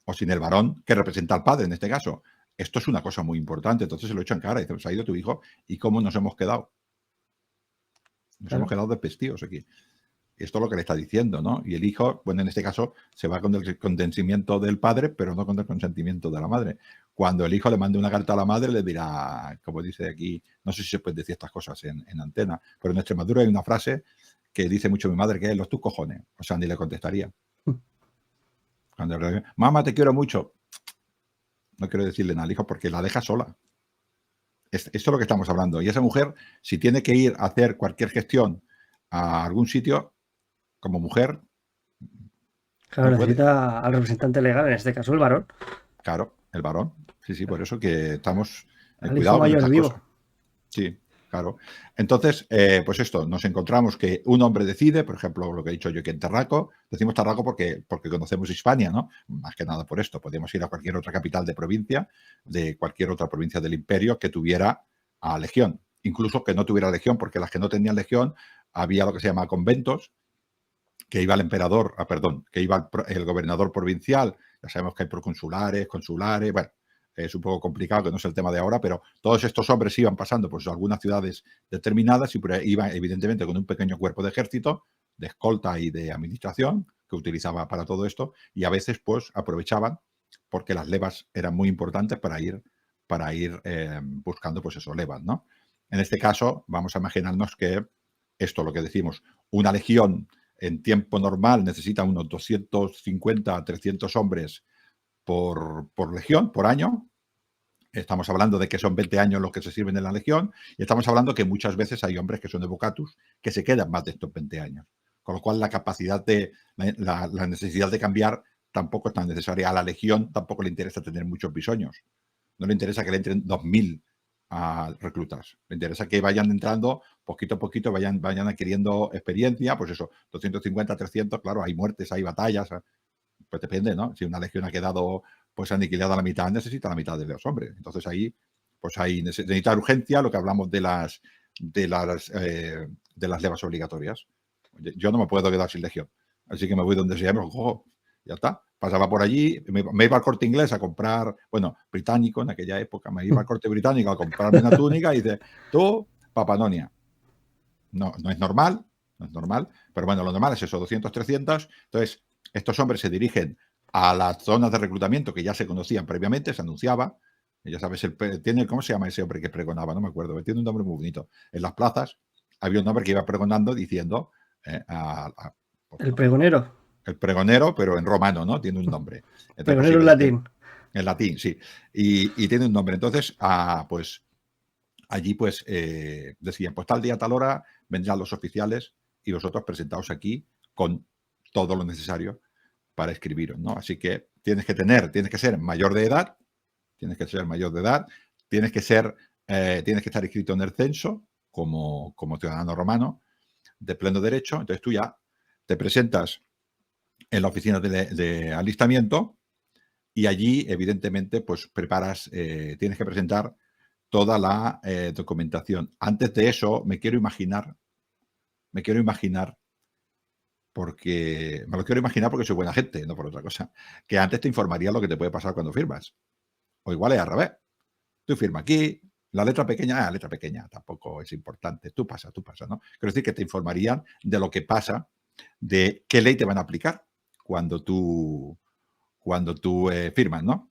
o sin el varón que representa al padre en este caso. Esto es una cosa muy importante, entonces se lo echan cara, y dice, pues ha ido tu hijo, ¿y cómo nos hemos quedado? Nos hemos quedado despestidos aquí. Esto es lo que le está diciendo, ¿no? Y el hijo, bueno, en este caso, se va con el consentimiento del padre, pero no con el consentimiento de la madre. Cuando el hijo le mande una carta a la madre, le dirá, como dice aquí, no sé si se puede decir estas cosas en antena, pero en Extremadura hay una frase que dice mucho mi madre, que es los tus cojones. O sea, ni le contestaría. Cuando le dice, mamá, te quiero mucho. No quiero decirle nada al hijo porque la deja sola. Esto es lo que estamos hablando. Y esa mujer, si tiene que ir a hacer cualquier gestión a algún sitio, como mujer, Claro, no puede. necesita al representante legal, en este caso el varón, Claro, el varón. Sí, sí, por eso que estamos al hijo cuidado con mayor estas vivo. cosas. Sí, claro. Entonces, pues esto, nos encontramos que un hombre decide, por ejemplo, lo que he dicho yo aquí en Tarraco, decimos Tarraco porque conocemos Hispania, ¿no? Más que nada por esto. Podríamos ir a cualquier otra capital de provincia, de cualquier otra provincia del imperio que tuviera a legión. Incluso que no tuviera legión, porque las que no tenían legión, había lo que se llama conventos, que iba el emperador, que iba el gobernador provincial. Ya sabemos que hay proconsulares, consulares, bueno, es un poco complicado, que no es el tema de ahora, pero todos estos hombres iban pasando por algunas ciudades determinadas y iban evidentemente con un pequeño cuerpo de ejército, de escolta y de administración que utilizaba para todo esto, y a veces pues aprovechaban porque las levas eran muy importantes para ir buscando pues eso, levas, ¿no? En este caso vamos a imaginarnos que esto, lo que decimos, una legión en tiempo normal necesita unos 250 a 300 hombres por legión, por año. Estamos hablando de que son 20 años los que se sirven en la legión y estamos hablando que muchas veces hay hombres que son evocatus que se quedan más de estos 20 años. Con lo cual la capacidad la necesidad de cambiar tampoco es tan necesaria. A la legión tampoco le interesa tener muchos bisoños. No le interesa que le entren 2.000 reclutas. Le interesa que vayan entrando poquito a poquito, vayan adquiriendo experiencia, pues eso, 250, 300, claro, hay muertes, hay batallas, pues depende, ¿no? Si una legión ha quedado pues aniquilada a la mitad, necesita la mitad de los hombres. Entonces ahí, pues ahí necesita urgencia lo que hablamos de las levas obligatorias. Yo no me puedo quedar sin legión, así que me voy donde sea, me lo cojo, ya está. Pasaba por allí, me iba al Corte Inglés a comprar, bueno, británico en aquella época, me iba al Corte Británico a comprarme una túnica y dice, tú, Papanonia. No es normal, no es normal, pero bueno, lo normal es eso, 200, 300. Entonces, estos hombres se dirigen a las zonas de reclutamiento que ya se conocían previamente, se anunciaba. Ya sabes, ¿cómo se llama ese hombre que pregonaba? No me acuerdo, tiene un nombre muy bonito. En las plazas había un hombre que iba pregonando diciendo pues, el pregonero. El pregonero, pero en romano, ¿no? Tiene un nombre. Entonces, pregonero en latín. En latín, sí. Y tiene un nombre. Entonces, pues allí pues decían, pues tal día, tal hora vendrán los oficiales y vosotros presentaos aquí con todo lo necesario para escribiros, ¿no? Así que tienes que ser mayor de edad, tienes que estar inscrito en el censo como ciudadano romano de pleno derecho. Entonces tú ya te presentas en la oficina de alistamiento y allí evidentemente pues preparas, tienes que presentar toda la documentación. Antes de eso, me quiero imaginar, porque me lo quiero imaginar porque soy buena gente, no por otra cosa, que antes te informaría lo que te puede pasar cuando firmas. O igual es al revés. Tú firmas aquí, la letra pequeña tampoco es importante. Tú pasa, ¿no? Quiero decir que te informarían de lo que pasa, de qué ley te van a aplicar cuando tú firmas, ¿no?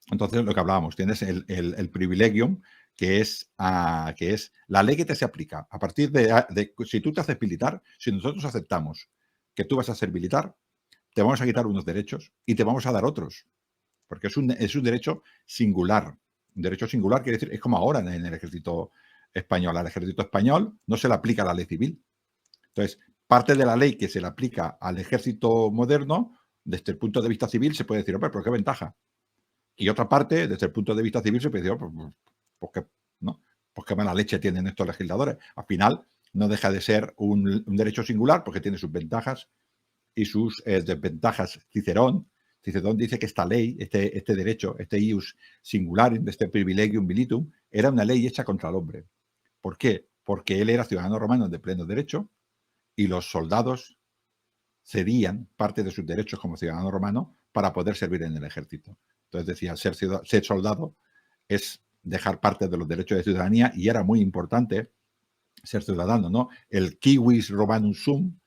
Entonces, lo que hablábamos, tienes el privilegium, que es la ley que te se aplica. A partir de si tú te haces militar, si nosotros aceptamos que tú vas a ser militar, te vamos a quitar unos derechos y te vamos a dar otros. Porque es un derecho singular. Un derecho singular quiere decir, es como ahora en el ejército español. Al ejército español no se le aplica la ley civil. Entonces, parte de la ley que se le aplica al ejército moderno, desde el punto de vista civil, se puede decir, hombre, pero qué ventaja. Y otra parte, desde el punto de vista civil, se puede decir, pues qué mala leche tienen estos legisladores. Al final, no deja de ser un derecho singular porque tiene sus ventajas y sus desventajas. Cicerón dice que esta ley, este derecho, este ius singularium, este privilegium militum, era una ley hecha contra el hombre. ¿Por qué? Porque él era ciudadano romano de pleno derecho y los soldados cedían parte de sus derechos como ciudadano romano para poder servir en el ejército. Entonces decía, ser soldado es dejar parte de los derechos de ciudadanía y era muy importante ser ciudadano, ¿no? El civis romanum sum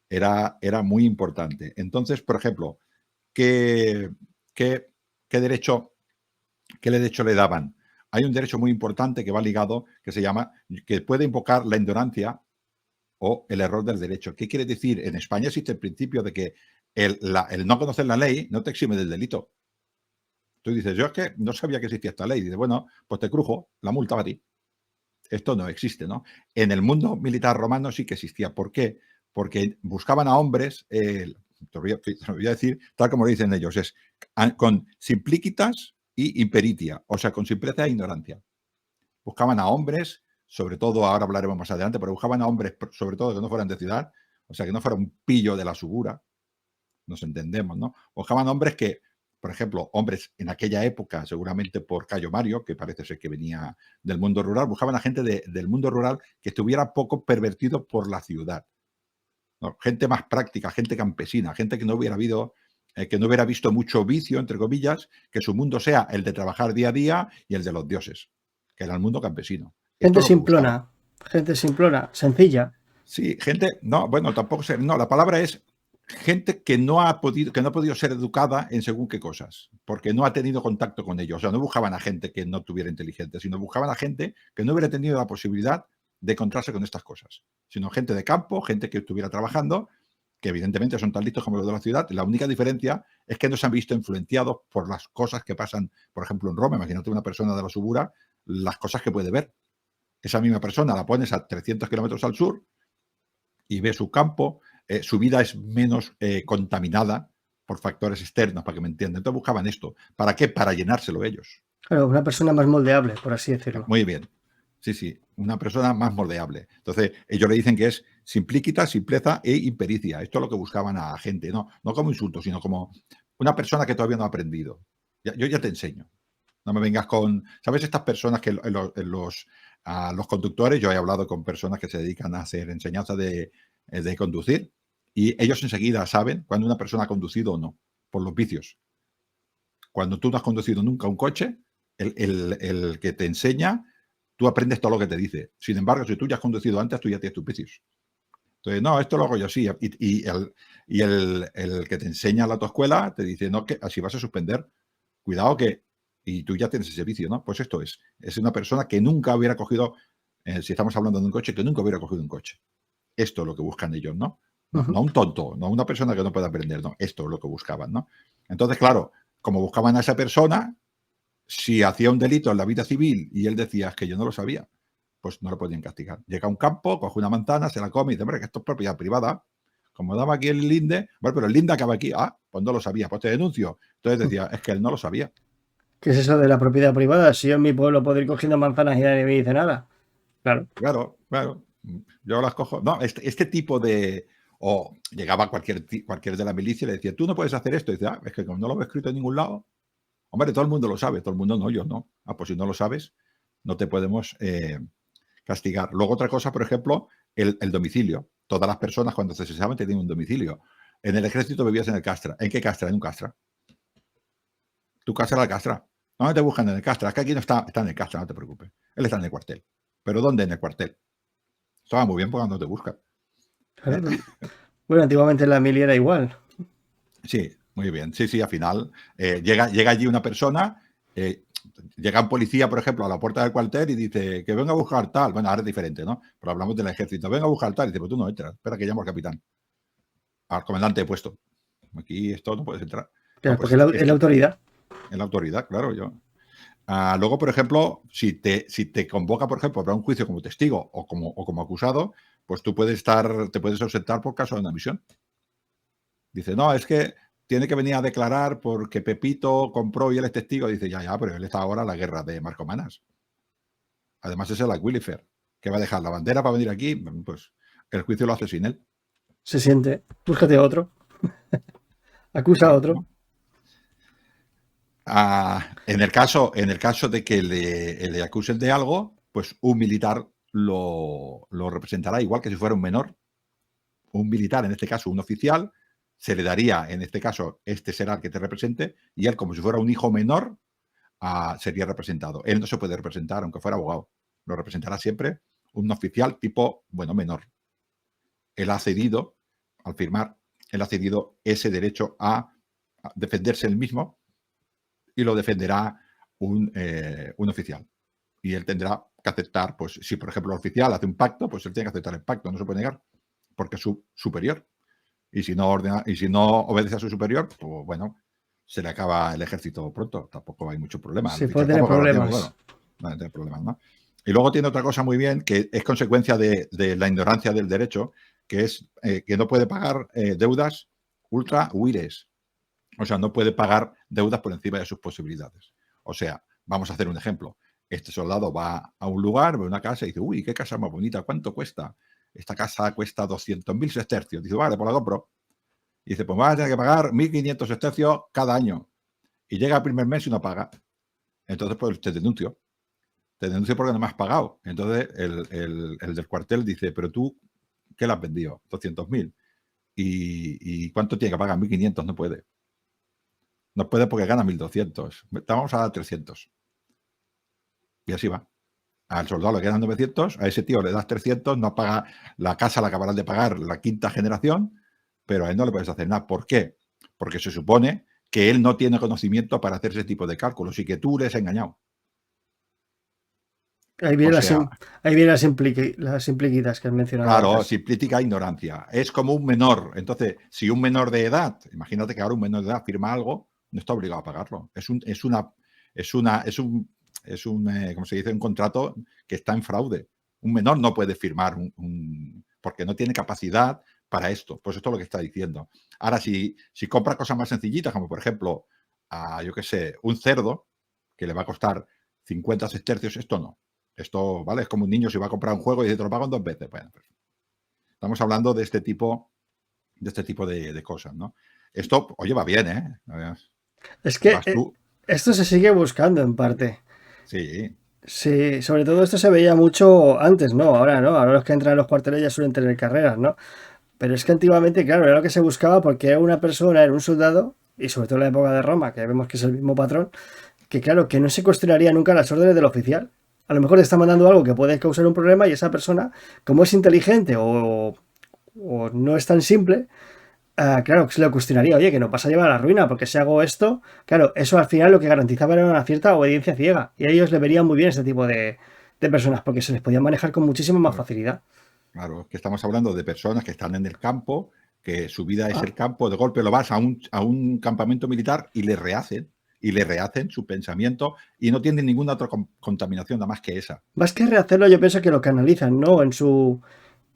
era muy importante. Entonces, por ejemplo, ¿qué derecho le daban? Hay un derecho muy importante que va ligado, que puede invocar la ignorancia o el error del derecho. ¿Qué quiere decir? En España existe el principio de que el no conocer la ley no te exime del delito. Tú dices, yo es que no sabía que existía esta ley. Dices, bueno, pues te crujo, la multa va a ti. Esto no existe, ¿no? En el mundo militar romano sí que existía. ¿Por qué? Porque buscaban a hombres, te lo voy a decir tal como lo dicen ellos, es con simplicitas y imperitia, o sea, con simpleza e ignorancia. Buscaban a hombres, sobre todo, ahora hablaremos más adelante, pero buscaban a hombres, sobre todo, que no fueran de ciudad, o sea, que no fuera un pillo de la subura, nos entendemos, ¿no? Buscaban hombres que, por ejemplo, hombres en aquella época, seguramente por Cayo Mario, que parece ser que venía del mundo rural, buscaban a gente del mundo rural que estuviera poco pervertido por la ciudad, ¿no? Gente más práctica, gente campesina, gente que no hubiera habido que no hubiera visto mucho vicio, entre comillas, que su mundo sea el de trabajar día a día y el de los dioses, que era el mundo campesino. Esto es lo que buscaban. Gente simplona, sencilla. Sí, gente, no, bueno, tampoco sé, no, la palabra es gente que no ha podido ser educada en según qué cosas, porque no ha tenido contacto con ellos. O sea, no buscaban a gente que no tuviera inteligente, sino buscaban a gente que no hubiera tenido la posibilidad de encontrarse con estas cosas, sino gente de campo, gente que estuviera trabajando, que evidentemente son tan listos como los de la ciudad. La única diferencia es que no se han visto influenciados por las cosas que pasan, por ejemplo, en Roma. Imagínate una persona de la Subura, las cosas que puede ver. Esa misma persona la pones a 300 kilómetros al sur y ve su campo, su vida es menos contaminada por factores externos, para que me entiendan. Entonces buscaban esto. ¿Para qué? Para llenárselo ellos. Claro, una persona más moldeable, por así decirlo. Muy bien. Sí, sí, una persona más moldeable. Entonces, ellos le dicen que es simplíquita, simpleza e impericia. Esto es lo que buscaban a la gente, no como insulto, sino como una persona que todavía no ha aprendido. Yo ya te enseño. No me vengas con, ¿sabes? Estas personas que los conductores, yo he hablado con personas que se dedican a hacer enseñanza de conducir y ellos enseguida saben cuando una persona ha conducido o no, por los vicios. Cuando tú no has conducido nunca un coche, el que te enseña, tú aprendes todo lo que te dice. Sin embargo, si tú ya has conducido antes, tú ya tienes tus vicios. Entonces, no, esto lo hago yo así. Y el que te enseña a la autoescuela te dice, no, que así vas a suspender. Cuidado que, y tú ya tienes ese vicio, ¿no? Pues esto es una persona que nunca hubiera cogido, si estamos hablando de un coche, que nunca hubiera cogido un coche. Esto es lo que buscan ellos, ¿no? No un tonto, no una persona que no pueda aprender, no. Esto es lo que buscaban, ¿no? Entonces, claro, como buscaban a esa persona, si hacía un delito en la vida civil y él decía, es que yo no lo sabía, pues no lo podían castigar. Llega a un campo, coge una manzana, se la come y dice, hombre, que esto es propiedad privada. Como daba aquí el linde, bueno, pero el linde acaba aquí. Ah, pues no lo sabía, pues te denuncio. Entonces decía, es que él no lo sabía. ¿Qué es eso de la propiedad privada? Si yo en mi pueblo puedo ir cogiendo manzanas y nadie me dice nada. Claro. Claro. Yo las cojo. No, este tipo de. O llegaba cualquier de la milicia y le decía, tú no puedes hacer esto. Y dice, es que como no lo he escrito en ningún lado. Hombre, todo el mundo lo sabe, todo el mundo no, yo no. Ah, pues si no lo sabes, no te podemos castigar. Luego otra cosa, por ejemplo, el domicilio. Todas las personas cuando se cesaban tenían un domicilio. En el ejército vivías en el Castra. ¿En qué Castra? En un Castra. Tu casa era el Castra. ¿Dónde te buscan? En el Castra. Es que aquí no está en el Castra, no te preocupes. Él está en el cuartel. ¿Pero dónde? En el cuartel. Estaba muy bien porque no te buscan. Claro. Bueno, antiguamente en la mili era igual. Sí, muy bien. Sí, al final llega allí una persona, llega un policía, por ejemplo, a la puerta del cuartel y dice que venga a buscar tal. Bueno, ahora es diferente, ¿no? Pero hablamos del ejército. Venga a buscar tal. Y dice, pues tú no entras. Espera que llamo al capitán. Al comandante de puesto. Aquí esto no puedes entrar. Claro, No, pues porque es la autoridad. Es la autoridad, claro. Luego, por ejemplo, si te convoca, por ejemplo, para un juicio como testigo o como acusado, pues tú te puedes ausentar por caso de una misión. Dice, no, es que tiene que venir a declarar porque Pepito compró y él es testigo. Dice, ya, pero él está ahora en la guerra de Marcomanas. Además es el Aquilifer, que va a dejar la bandera para venir aquí. Pues el juicio lo hace sin él. Se siente. Búscate a otro. Acusa a otro. ¿No? En el caso de que le acusen de algo, pues un militar lo representará igual que si fuera un menor. Un militar, en este caso un oficial, se le daría, en este caso, este será el que te represente, y él, como si fuera un hijo menor, sería representado. Él no se puede representar, aunque fuera abogado. Lo representará siempre un oficial tipo, menor. Él ha cedido, al firmar, él ha cedido ese derecho a defenderse él mismo y lo defenderá un oficial. Y él tendrá que aceptar, pues si por ejemplo el oficial hace un pacto, pues él tiene que aceptar el pacto, no se puede negar, porque es su superior. Y si no obedece a su superior, pues bueno, se le acaba el ejército pronto. Tampoco hay mucho problema. Se puede tener problemas. Van a tener problemas, ¿no? Y luego tiene otra cosa muy bien, que es consecuencia de la ignorancia del derecho, que es que no puede pagar deudas ultra huires. O sea, no puede pagar deudas por encima de sus posibilidades. O sea, vamos a hacer un ejemplo. Este soldado va a un lugar, ve una casa y dice, uy, qué casa más bonita, ¿cuánto cuesta? Esta casa cuesta 200.000 sestercios. Dice, vale, pues la compro. Y dice, pues vas a tener que pagar 1.500 sestercios cada año. Y llega el primer mes y no paga. Entonces, pues te denuncio. Te denuncio porque no me has pagado. Entonces, el del cuartel dice, pero tú, ¿qué le has vendido? 200.000. ¿Y cuánto tiene que pagar? 1.500, no puede. No puede porque gana 1.200. Vamos a dar 300. Y así va. Al soldado le quedan 900, a ese tío le das 300, no paga, la casa la acabarán de pagar la quinta generación, pero a él no le puedes hacer nada. ¿Por qué? Porque se supone que él no tiene conocimiento para hacer ese tipo de cálculos y que tú le has engañado. Ahí vienen O las, sea, ahí vienen las impliquitas que has mencionado claro, antes. simplifica ignorancia. Es como un menor. Entonces, si un menor de edad, imagínate que ahora un menor de edad firma algo, no está obligado a pagarlo. ¿Cómo se dice? Un contrato que está en fraude. Un menor no puede firmar porque no tiene capacidad para esto. Pues esto es lo que está diciendo. Ahora, si compra cosas más sencillitas, como por ejemplo, yo qué sé, un cerdo, que le va a costar 50 sestercios, esto no. Esto, ¿vale? Es como un niño si va a comprar un juego y dice, te lo pago en 2 veces. Bueno, pues, estamos hablando de este tipo de cosas, ¿no? Esto, oye, va bien, ¿eh? Es que Vas tú. esto se sigue buscando en parte. Sí, Sí, sobre todo esto se veía mucho antes, ¿no? Ahora no, ahora los que entran en los cuarteles ya suelen tener carreras, ¿no? Pero es que antiguamente, claro, era lo que se buscaba porque era una persona, era un soldado, y sobre todo en la época de Roma, que vemos que es el mismo patrón, que claro, que no se cuestionaría nunca las órdenes del oficial. A lo mejor te está mandando algo que puede causar un problema y esa persona, como es inteligente o no es tan simple, claro, que se le cuestionaría, oye, que no pasa a llevar a la ruina, porque si hago esto, claro, eso al final lo que garantizaba era una cierta obediencia ciega. Y a ellos le verían muy bien este tipo de personas, porque se les podía manejar con muchísima más claro, facilidad. claro. Que estamos hablando de personas que están en el campo, que su vida es Ah, el campo, de golpe lo vas a un campamento militar y le rehacen su pensamiento y no tienen ninguna otra contaminación nada más que esa. más que rehacerlo, yo pienso que lo canalizan, ¿no? En su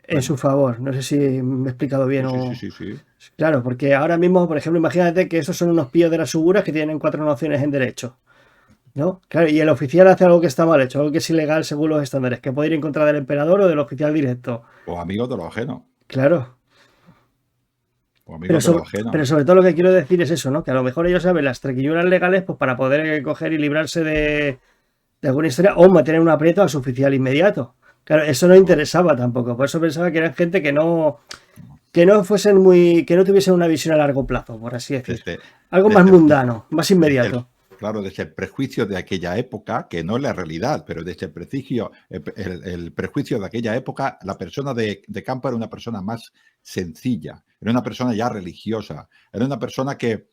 Bueno, favor. No sé si me he explicado bien sí, sí, sí, o... sí, sí. Claro, porque ahora mismo, por ejemplo, imagínate que estos son unos pillos de las seguras que tienen 4 nociones en derecho, ¿no? Claro, y el oficial hace algo que está mal hecho, algo que es ilegal según los estándares, que puede ir en contra del emperador o del oficial directo. O amigos de lo ajeno. Claro. O Pero amigos de lo sobre, ajeno. pero sobre todo lo que quiero decir es eso, ¿no? Que a lo mejor ellos saben las trequilluras legales pues para poder coger y librarse de alguna historia o mantener un aprieto a su oficial inmediato. Claro, eso no Claro, interesaba tampoco. Por eso pensaba que eran gente no. que no fuesen que no tuviesen una visión a largo plazo, por así decir. Desde, Algo más desde, mundano, más desde inmediato. claro, desde el prejuicio de aquella época, que no es la realidad, pero desde el prejuicio de aquella época, la persona de campo era una persona más sencilla, era una persona ya religiosa, era una persona que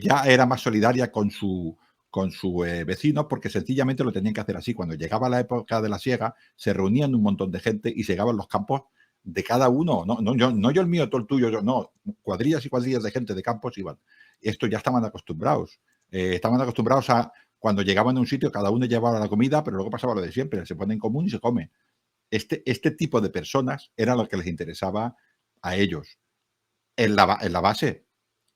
ya era más solidaria con su vecino, porque sencillamente lo tenían que hacer así. Cuando llegaba la época de la siega, se reunían un montón de gente y segaban los campos de cada uno, no yo el mío, tú el tuyo, yo, no, cuadrillas y cuadrillas de gente de campos iban. Esto ya estaban acostumbrados. Estaban acostumbrados a cuando llegaban a un sitio, cada uno llevaba la comida, pero luego pasaba lo de siempre, se pone en común y se come. Este tipo de personas era lo que les interesaba a ellos. En la base,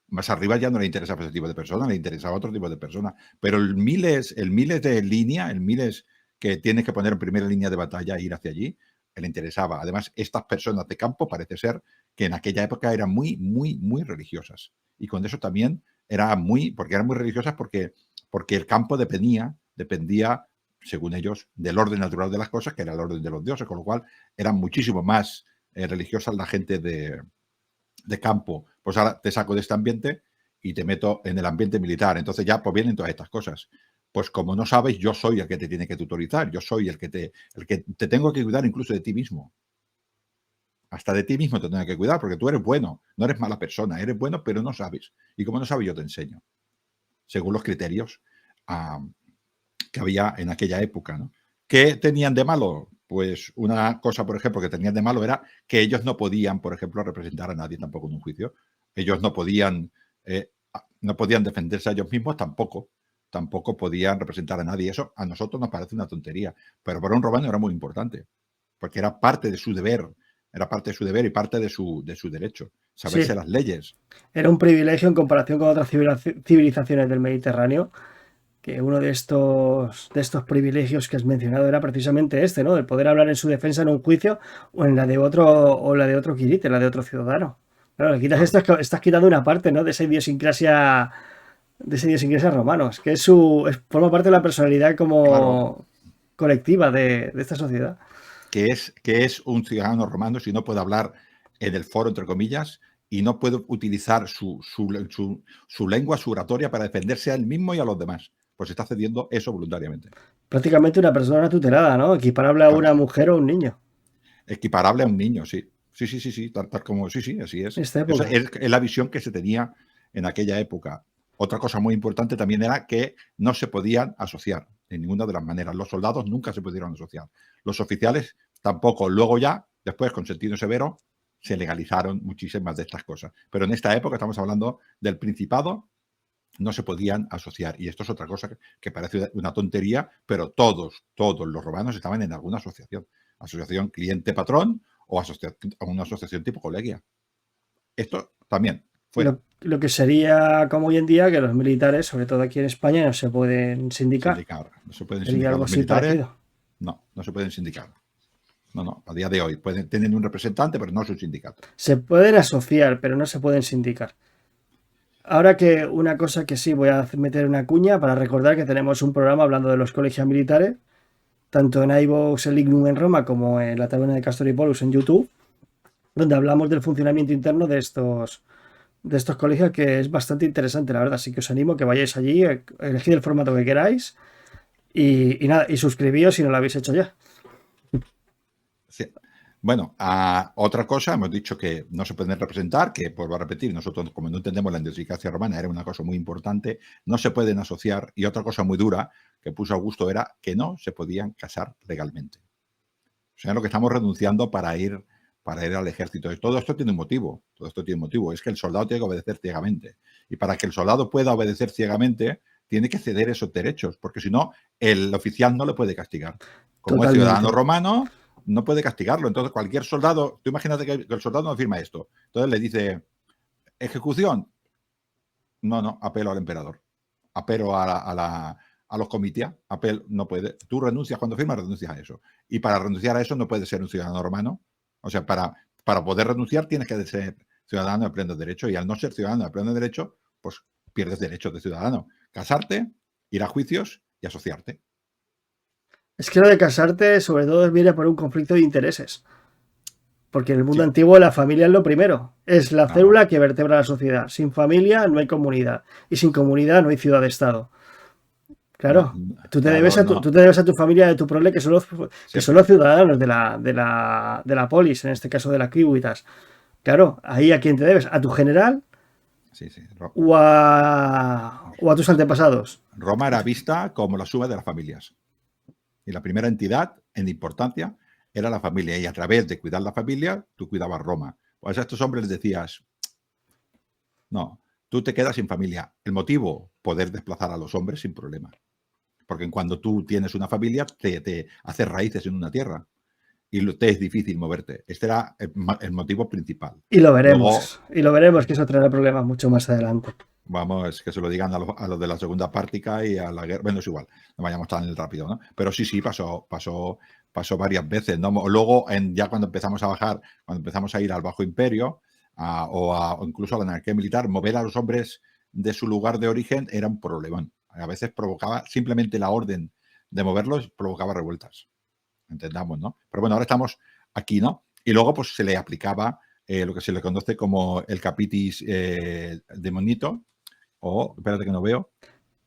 más arriba ya no le interesaba ese tipo de personas, le interesaba otro tipo de personas. Pero el miles de línea, el miles que tienes que poner en primera línea de batalla e ir hacia allí, le interesaba. Además, estas personas de campo parece ser que en aquella época eran muy, muy, muy religiosas. Y con eso también porque eran muy religiosas porque el campo dependía, según ellos, del orden natural de las cosas, que era el orden de los dioses, con lo cual eran muchísimo más religiosas la gente de campo. Pues ahora te saco de este ambiente y te meto en el ambiente militar. Entonces ya pues vienen todas estas cosas. Pues como no sabes, yo soy el que te tiene que tutorizar, yo soy el que te tengo que cuidar incluso de ti mismo. Hasta de ti mismo te tengo que cuidar porque tú eres bueno, no eres mala persona, eres bueno pero no sabes. Y como no sabes yo te enseño, según los criterios que había en aquella época, ¿no? ¿Qué tenían de malo? Pues una cosa, por ejemplo, que tenían de malo era que ellos no podían, por ejemplo, representar a nadie tampoco en un juicio. Ellos no podían defenderse a ellos mismos tampoco podían representar a nadie. Eso a nosotros nos parece una tontería, pero para un romano era muy importante, porque era parte de su deber, y parte de su derecho, saberse Sí, las leyes. era un privilegio en comparación con otras civilizaciones del Mediterráneo, que uno de estos privilegios que has mencionado era precisamente este, ¿no? El poder hablar en su defensa en un juicio o en la de otro quirite, la de otro ciudadano. Claro, le quitas Claro, esto, estás quitando una parte, ¿no? De esa idiosincrasia romanos, que forma parte de la personalidad claro. como colectiva de esta sociedad. Que es un ciudadano romano si no puede hablar en el foro, entre comillas, y no puede utilizar su lengua, su oratoria para defenderse a él mismo y a los demás. Pues está cediendo eso voluntariamente. Prácticamente una persona tutelada, ¿no? Equiparable a Claro, una mujer o un niño. equiparable a un niño, sí. Sí, tal como, sí, así es. En esta Esa época. es la visión que se tenía en aquella época. Otra cosa muy importante también era que no se podían asociar de ninguna de las maneras. Los soldados nunca se pudieron asociar. Los oficiales tampoco. Luego ya, después, con sentido severo, se legalizaron muchísimas de estas cosas. Pero en esta época estamos hablando del Principado, no se podían asociar. Y esto es otra cosa que parece una tontería, pero todos los romanos estaban en alguna asociación. Asociación cliente-patrón o una asociación tipo colegia. Esto también fuera. Lo que sería como hoy en día que los militares, sobre todo aquí en España, no se pueden sindicar. No se pueden Sería sindicar algo los así militares. parecido. No se pueden sindicar. No, a día de hoy. Tienen un representante, pero no es un sindicato. Se pueden asociar, pero no se pueden sindicar. Ahora que una cosa que sí voy a meter una cuña para recordar que tenemos un programa hablando de los colegios militares, tanto en iVoox, el Ignum en Roma, como en la Taberna de Castor y Polus en YouTube, donde hablamos del funcionamiento interno de estos colegios, que es bastante interesante, la verdad. Así que os animo a que vayáis allí, elegid el formato que queráis y nada, y suscribíos si no lo habéis hecho ya. Sí. Bueno, otra cosa, hemos dicho que no se pueden representar, que vuelvo a repetir, nosotros como no entendemos la idiosincrasia romana, era una cosa muy importante, no se pueden asociar, y otra cosa muy dura que puso Augusto era que no se podían casar legalmente. O sea, lo que estamos renunciando para ir al ejército. Todo esto tiene un motivo, es que el soldado tiene que obedecer ciegamente, y para que el soldado pueda obedecer ciegamente, tiene que ceder esos derechos, porque si no, el oficial no le puede castigar. Como es Totalmente. ciudadano romano, no puede castigarlo. Entonces, cualquier soldado, tú imagínate que el soldado no firma esto. Entonces le dice, ejecución. No, apelo al emperador. Apelo a los comités. Apelo, no puede. Tú renuncias cuando firmas, renuncias a eso. Y para renunciar a eso no puedes ser un ciudadano romano. O sea, para poder renunciar tienes que ser ciudadano de pleno derecho. Y al no ser ciudadano de pleno derecho, pues pierdes derechos de ciudadano. Casarte, ir a juicios y asociarte. Es que lo de casarte, sobre todo, viene por un conflicto de intereses. Porque en el mundo Sí, antiguo la familia es lo primero. Es la claro. célula que vertebra la sociedad. Sin familia no hay comunidad. Y sin comunidad no hay ciudad-estado. No, Claro. Tú te debes claro, a no. tú te debes a tu familia de tu prole, que son los Siempre. ciudadanos de la polis, en este caso de la Civitas. Claro, ahí a quién te debes, a tu general Sí. o a tus antepasados. Roma era vista como la suma de las familias. Y la primera entidad en importancia era la familia. Y a través de cuidar la familia, tú cuidabas Roma. Pues a estos hombres les decías, no, tú te quedas sin familia. El motivo, poder desplazar a los hombres sin problema. Porque cuando tú tienes una familia, te haces raíces en una tierra. Y te es difícil moverte. Este era el motivo principal. Y lo Luego, veremos. Y lo veremos, que eso traerá problemas mucho más adelante. vamos, que se lo digan a los de la segunda pártica y a la guerra. Bueno, es igual, no vayamos tan rápido, ¿no? Pero sí, pasó varias veces, ¿no? Luego, ya cuando empezamos a bajar, cuando empezamos a ir al Bajo Imperio o incluso a la anarquía militar, mover a los hombres de su lugar de origen era un problemón. A veces provocaba, simplemente la orden de moverlos provocaba revueltas. Entendamos, ¿no? Pero bueno, ahora estamos aquí, ¿no? Y luego, pues se le aplicaba lo que se le conoce como el capitis demonito, o, espérate que no veo,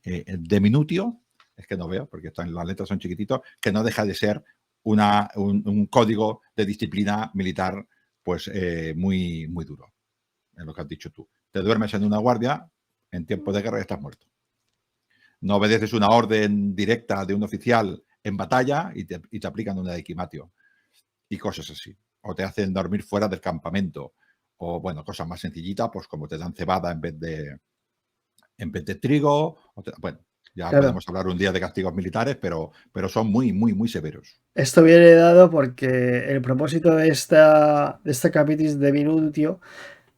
de minutio, es que no veo porque las letras son chiquititos, que no deja de ser un código de disciplina militar pues muy, muy duro, es lo que has dicho tú. Te duermes en una guardia, en tiempo de guerra estás muerto. No obedeces una orden directa de un oficial en batalla y te aplican una de equimatio y cosas así. O te hacen dormir fuera del campamento. O, bueno, cosas más sencillitas, pues como te dan cebada en vez de trigo. Bueno, ya Claro. podemos hablar un día de castigos militares, pero son muy, muy, muy severos. Esto viene dado porque el propósito de esta capitis de minutio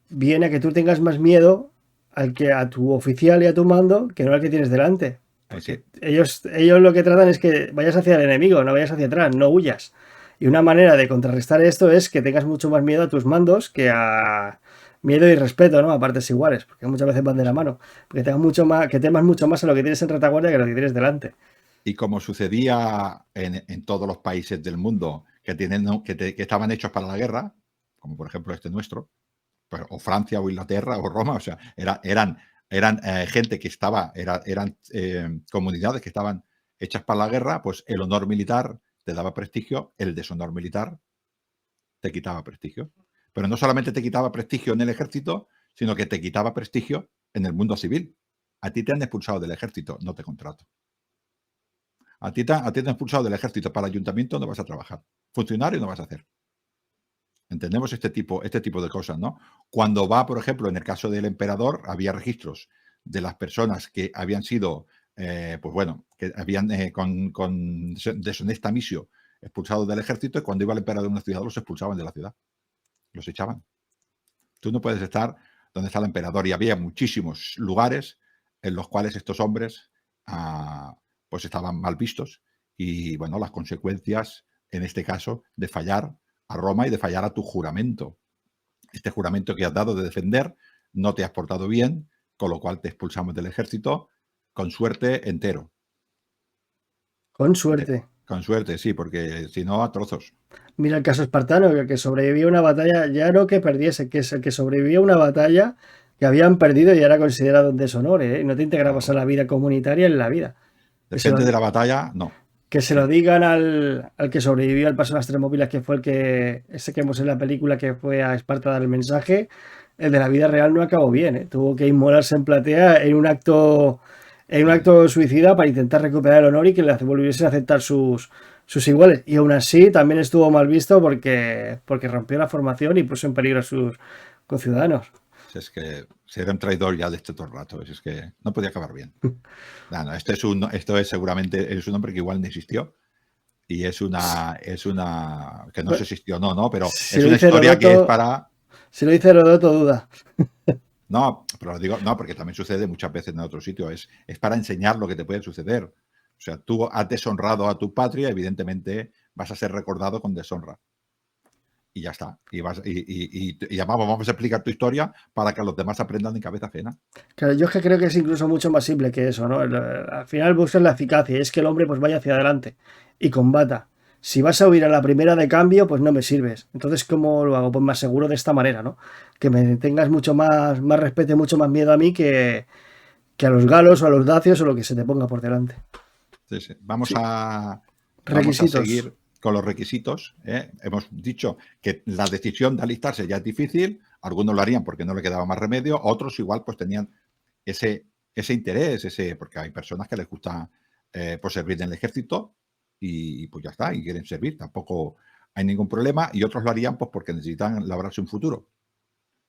viene a que tú tengas más miedo a tu oficial y a tu mando que no al que tienes delante. Porque Sí. ellos lo que tratan es que vayas hacia el enemigo, no vayas hacia atrás, no huyas. Y una manera de contrarrestar esto es que tengas mucho más miedo a tus mandos que a miedo y respeto, ¿no? A partes iguales, porque muchas veces van de la mano. Porque que temas mucho más a lo que tienes en retaguardia que a lo que tienes delante. Y como sucedía en todos los países del mundo que estaban hechos para la guerra, como por ejemplo este nuestro, pues, o Francia o Inglaterra o Roma, o sea, eran gente que eran comunidades que estaban hechas para la guerra, pues el honor militar te daba prestigio, el deshonor militar te quitaba prestigio. Pero no solamente te quitaba prestigio en el ejército, sino que te quitaba prestigio en el mundo civil. A ti te han expulsado del ejército, no te contrato. A ti te han expulsado del ejército, para el ayuntamiento no vas a trabajar. Funcionario no vas a hacer. Entendemos este tipo de cosas, ¿no? Cuando va, por ejemplo, en el caso del emperador, había registros de las personas que habían sido, pues bueno, que habían con deshonesta misio expulsados del ejército, y cuando iba el emperador a una ciudad los expulsaban de la ciudad, los echaban. Tú no puedes estar donde está el emperador, y había muchísimos lugares en los cuales estos hombres pues estaban mal vistos, y bueno, las consecuencias, en este caso, de fallar a Roma y de fallar a tu juramento. Este juramento que has dado de defender, no te has portado bien, con lo cual te expulsamos del ejército, con suerte, entero. Con suerte. Con suerte, sí, porque si no, a trozos. Mira el caso espartano, que el que sobrevivió a una batalla, ya no que perdiese, que es el que sobrevivió a una batalla que habían perdido y era considerado un deshonor, ¿eh? No te integrabas Claro. a la vida comunitaria en la vida. Depende de la batalla, no. Que se lo digan al que sobrevivió al paso de las Termópilas, que fue ese que vemos en la película, que fue a Esparta a dar el mensaje. El de la vida real no acabó bien, ¿eh? Tuvo que inmolarse en Platea en un acto suicida para intentar recuperar el honor y que le volviesen a aceptar sus iguales. Y aún así también estuvo mal visto porque rompió la formación y puso en peligro a sus conciudadanos. Es que ser un traidor ya de este todo el rato, es que no podía acabar bien. No, esto es seguramente es un hombre que igual no existió, y es una que no se existió, no, pero si es una historia Heródoto, que es para. Si lo dice Heródoto, duda. No, pero lo digo, no, porque también sucede muchas veces en otro sitio. Es para enseñar lo que te puede suceder. O sea, tú has deshonrado a tu patria, evidentemente vas a ser recordado con deshonra. Y ya está. Y vamos a explicar tu historia para que los demás aprendan en cabeza ajena. Claro, yo es que creo que es incluso mucho más simple que eso, ¿no? Al final buscas la eficacia y es que el hombre pues vaya hacia adelante y combata. Si vas a huir a la primera de cambio, pues no me sirves. Entonces, ¿cómo lo hago? Pues más seguro de esta manera, ¿no? Que me tengas mucho más respeto y mucho más miedo a mí que a los galos o a los dacios o lo que se te ponga por delante. Sí, sí. Vamos a seguir con los requisitos. Hemos dicho que la decisión de alistarse ya es difícil. Algunos lo harían porque no le quedaba más remedio. Otros igual pues tenían ese interés, porque hay personas que les gusta pues servir en el ejército y pues ya está, y quieren servir. Tampoco hay ningún problema. Y otros lo harían pues porque necesitan labrarse un futuro.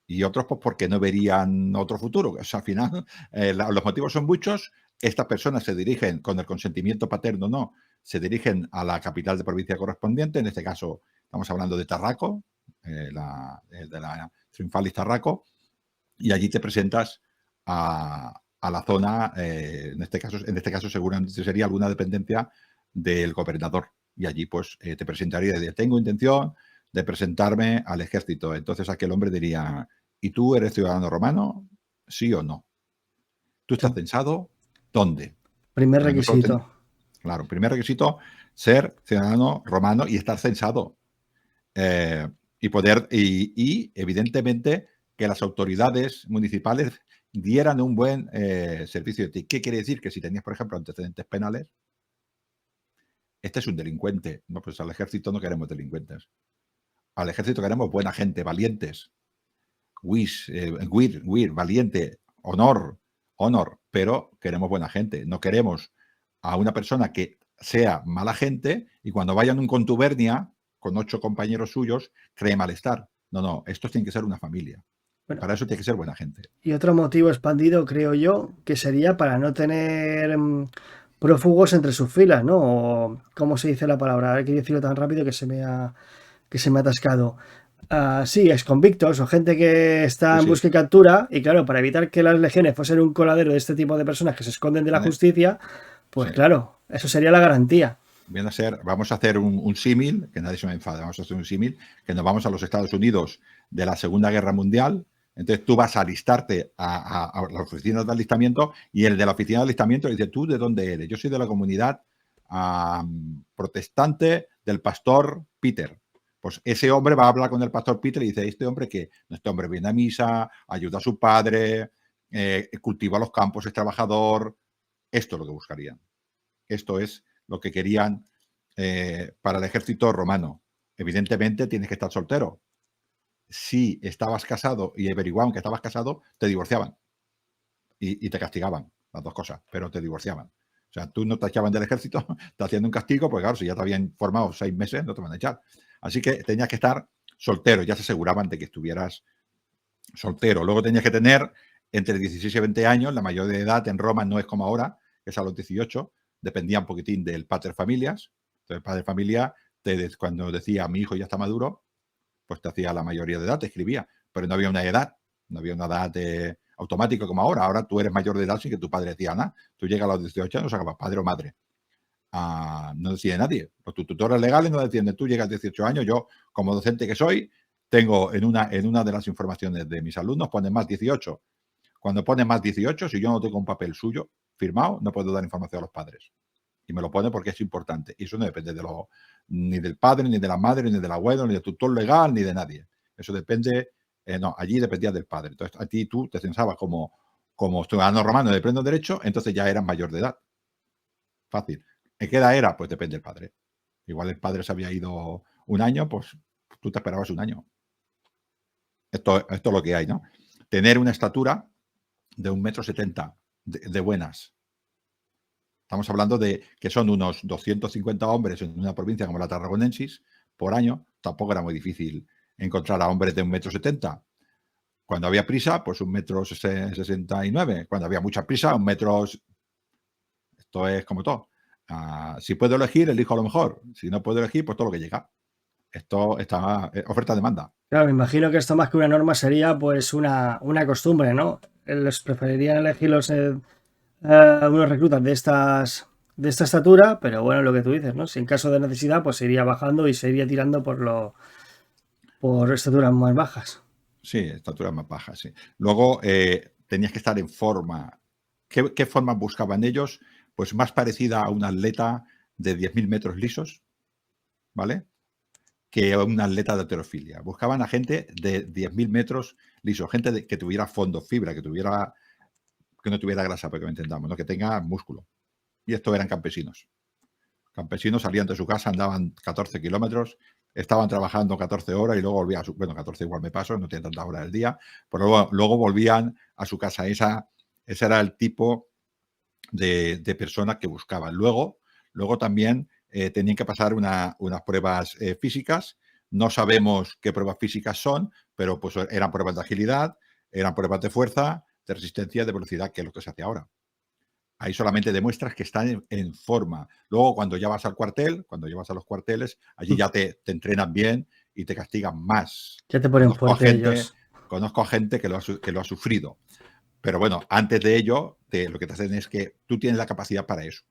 Y otros pues porque no verían otro futuro. O sea, al final los motivos son muchos. Estas personas se dirigen, con el consentimiento paterno no, se dirigen a la capital de provincia correspondiente. En este caso estamos hablando de Tarraco, de la Triunfalis Tarraco, y allí te presentas a la zona, en este caso seguramente sería alguna dependencia del gobernador, y allí pues te presentaría de tengo intención de presentarme al ejército. Entonces aquel hombre diría, ¿y tú eres ciudadano romano? ¿Sí o no? ¿Tú estás censado? ¿Dónde? Primer requisito. Claro, primer requisito, ser ciudadano romano y estar censado. Y evidentemente que las autoridades municipales dieran un buen servicio de ti. ¿Qué quiere decir? Que si tenías, por ejemplo, antecedentes penales, este es un delincuente. No, pues al ejército no queremos delincuentes. Al ejército queremos buena gente, valientes. Valiente, honor, pero queremos buena gente. No queremos a una persona que sea mala gente y cuando vaya en un contubernia con 8 compañeros suyos cree malestar. No, estos tienen que ser una familia. Bueno, para eso tiene que ser buena gente. Y otro motivo expandido, creo yo, que sería para no tener prófugos entre sus filas, ¿no? O, ¿cómo se dice la palabra? Hay que decirlo tan rápido que se me ha atascado. Sí, exconvictos o gente que está en busca y captura, y claro, para evitar que las legiones fuesen un coladero de este tipo de personas que se esconden de la justicia, pues claro, eso sería la garantía. Viene a ser, vamos a hacer un símil, que nadie se me enfade, vamos a hacer un símil, que nos vamos a los Estados Unidos de la Segunda Guerra Mundial. Entonces tú vas a alistarte a las oficinas de alistamiento y el de la oficina de alistamiento dice, ¿tú de dónde eres? Yo soy de la comunidad protestante del pastor Peter. Pues ese hombre va a hablar con el pastor Peter y dice, este hombre que este hombre viene a misa, ayuda a su padre, cultiva los campos, es trabajador. Esto es lo que buscarían. Esto es lo que querían para el ejército romano. Evidentemente tienes que estar soltero. Si estabas casado y averiguaban que estabas casado, te divorciaban y te castigaban, las dos cosas, pero te divorciaban. O sea, tú no te echaban del ejército, te hacían un castigo, pues claro, si ya te habían formado 6 meses, no te van a echar. Así que tenías que estar soltero, ya se aseguraban de que estuvieras soltero. Luego tenías que tener entre 16 y 20 años, la mayoría de edad en Roma no es como ahora, que es a los 18, dependía un poquitín del pater familias. Entonces, el padre familia, cuando decía mi hijo ya está maduro, pues te hacía la mayoría de edad, te escribía, pero no había una edad, no había una edad automática como ahora. Ahora tú eres mayor de edad sin que tu padre decía nada. Tú llegas a los 18 años, acabas padre o madre. No decide nadie. Los tutores legales no deciden. Tú llegas a 18 años, yo como docente que soy, tengo en una de las informaciones de mis alumnos, pone más 18. Cuando pone más 18, si yo no tengo un papel suyo firmado, no puedo dar información a los padres. Y me lo pone porque es importante. Y eso no depende ni del padre, ni de la madre, ni del abuelo, ni del tutor legal, ni de nadie. Eso depende, no, allí dependía del padre. Entonces, a ti tú te censabas como ciudadano romano de pleno derecho, entonces ya eras mayor de edad. Fácil. ¿En qué edad era? Pues depende del padre. Igual el padre se había ido un año, pues tú te esperabas un año. Esto es lo que hay, ¿no? Tener una estatura de 1,70 m de buenas. Estamos hablando de que son unos 250 hombres en una provincia como la Tarraconensis por año. Tampoco era muy difícil encontrar a hombres de 1,70 m. Cuando había prisa, pues 1,69 m. Cuando había mucha prisa, 1 m. Esto es como todo. Si puedo elegir, elijo lo mejor. Si no puedo elegir, pues todo lo que llega. Esto está oferta-demanda. Claro, me imagino que esto más que una norma sería pues una costumbre, ¿no? Les preferirían elegir unos reclutas de esta estatura, pero bueno, lo que tú dices, ¿no? Si en caso de necesidad, pues se iría bajando y se iría tirando por estaturas más bajas. Sí, estaturas más bajas, sí. Luego tenías que estar en forma. ¿Qué forma buscaban ellos? Pues más parecida a un atleta de 10.000 metros lisos, ¿vale? Que a un atleta de halterofilia. Buscaban a gente de 10.000 metros lisos, gente que tuviera fondo, fibra, que no tuviera grasa, para que lo entendamos, ¿no? Que tenga músculo. Y estos eran campesinos. Campesinos salían de su casa, andaban 14 kilómetros, estaban trabajando 14 horas y luego volvían a su... Bueno, 14 igual me paso, no tienen tantas horas del día, pero luego volvían a su casa. Ese era el tipo de personas que buscaban. Luego también tenían que pasar unas pruebas físicas. No sabemos qué pruebas físicas son, pero pues eran pruebas de agilidad, eran pruebas de fuerza, de resistencia, de velocidad, que es lo que se hace ahora. Ahí solamente demuestras que están en forma. Luego, cuando ya vas al cuartel, cuando llevas a los cuarteles, allí ya te entrenan bien y te castigan más. Ya te ponen fuerte ellos. Conozco a gente que lo ha sufrido. Pero bueno, antes de ello, lo que te hacen es que tú tienes la capacidad para eso.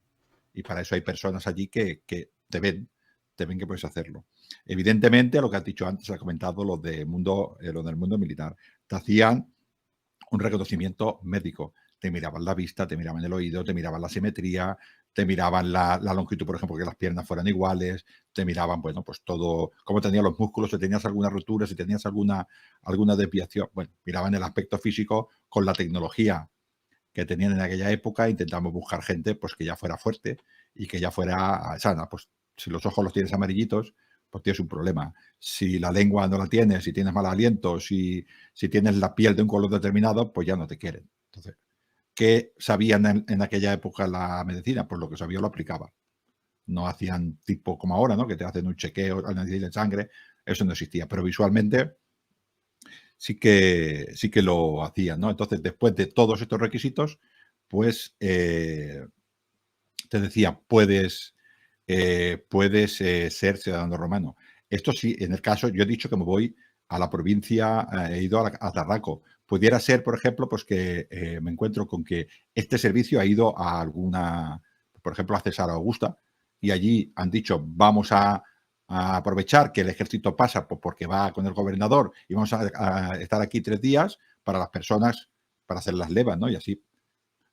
Y para eso hay personas allí que te ven que puedes hacerlo. Evidentemente, lo que has dicho antes, has comentado lo del mundo militar. Te hacían un reconocimiento médico. Te miraban la vista, te miraban el oído, te miraban la simetría, te miraban la longitud, por ejemplo, que las piernas fueran iguales, te miraban, bueno, pues todo, cómo tenías los músculos, si tenías alguna ruptura, si tenías alguna desviación. Bueno, miraban el aspecto físico con la tecnología que tenían en aquella época. Intentamos buscar gente pues que ya fuera fuerte y que ya fuera sana. Pues si los ojos los tienes amarillitos, pues tienes un problema. Si la lengua no la tienes, si tienes mal aliento, si tienes la piel de un color determinado, pues ya no te quieren. Entonces, ¿qué sabían en aquella época la medicina? Pues lo que sabía lo aplicaba. No hacían tipo como ahora, ¿no? Que te hacen un chequeo, análisis de sangre. Eso no existía. Pero visualmente sí que lo hacían, ¿no? Entonces, después de todos estos requisitos, pues te decía, puedes ser ciudadano romano. Esto sí, en el caso, yo he dicho que me voy a la provincia, he ido a Tarraco. Pudiera ser, por ejemplo, pues que me encuentro con que este servicio ha ido a alguna, por ejemplo, a César Augusta, y allí han dicho, vamos a aprovechar que el ejército pasa porque va con el gobernador y vamos a estar aquí 3 días para las personas, para hacer las levas, ¿no? Y así,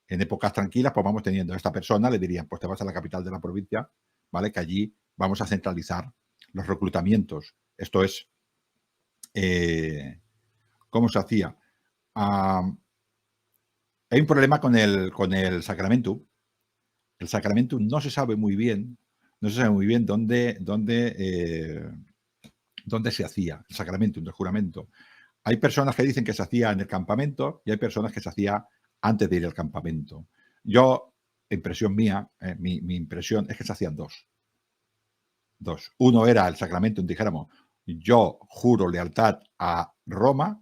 en épocas tranquilas, pues vamos teniendo a esta persona, le dirían, pues te vas a la capital de la provincia, ¿vale? Que allí vamos a centralizar los reclutamientos Esto es, ¿cómo se hacía? Hay un problema con el sacramentum. El sacramentum no se sabe muy bien, dónde se hacía el sacramentum del juramento. Hay personas que dicen que se hacía en el campamento y hay personas que se hacía antes de ir al campamento. Yo, impresión mía, mi impresión es que se hacían dos. Uno era el sacramentum, dijéramos, yo juro lealtad a Roma,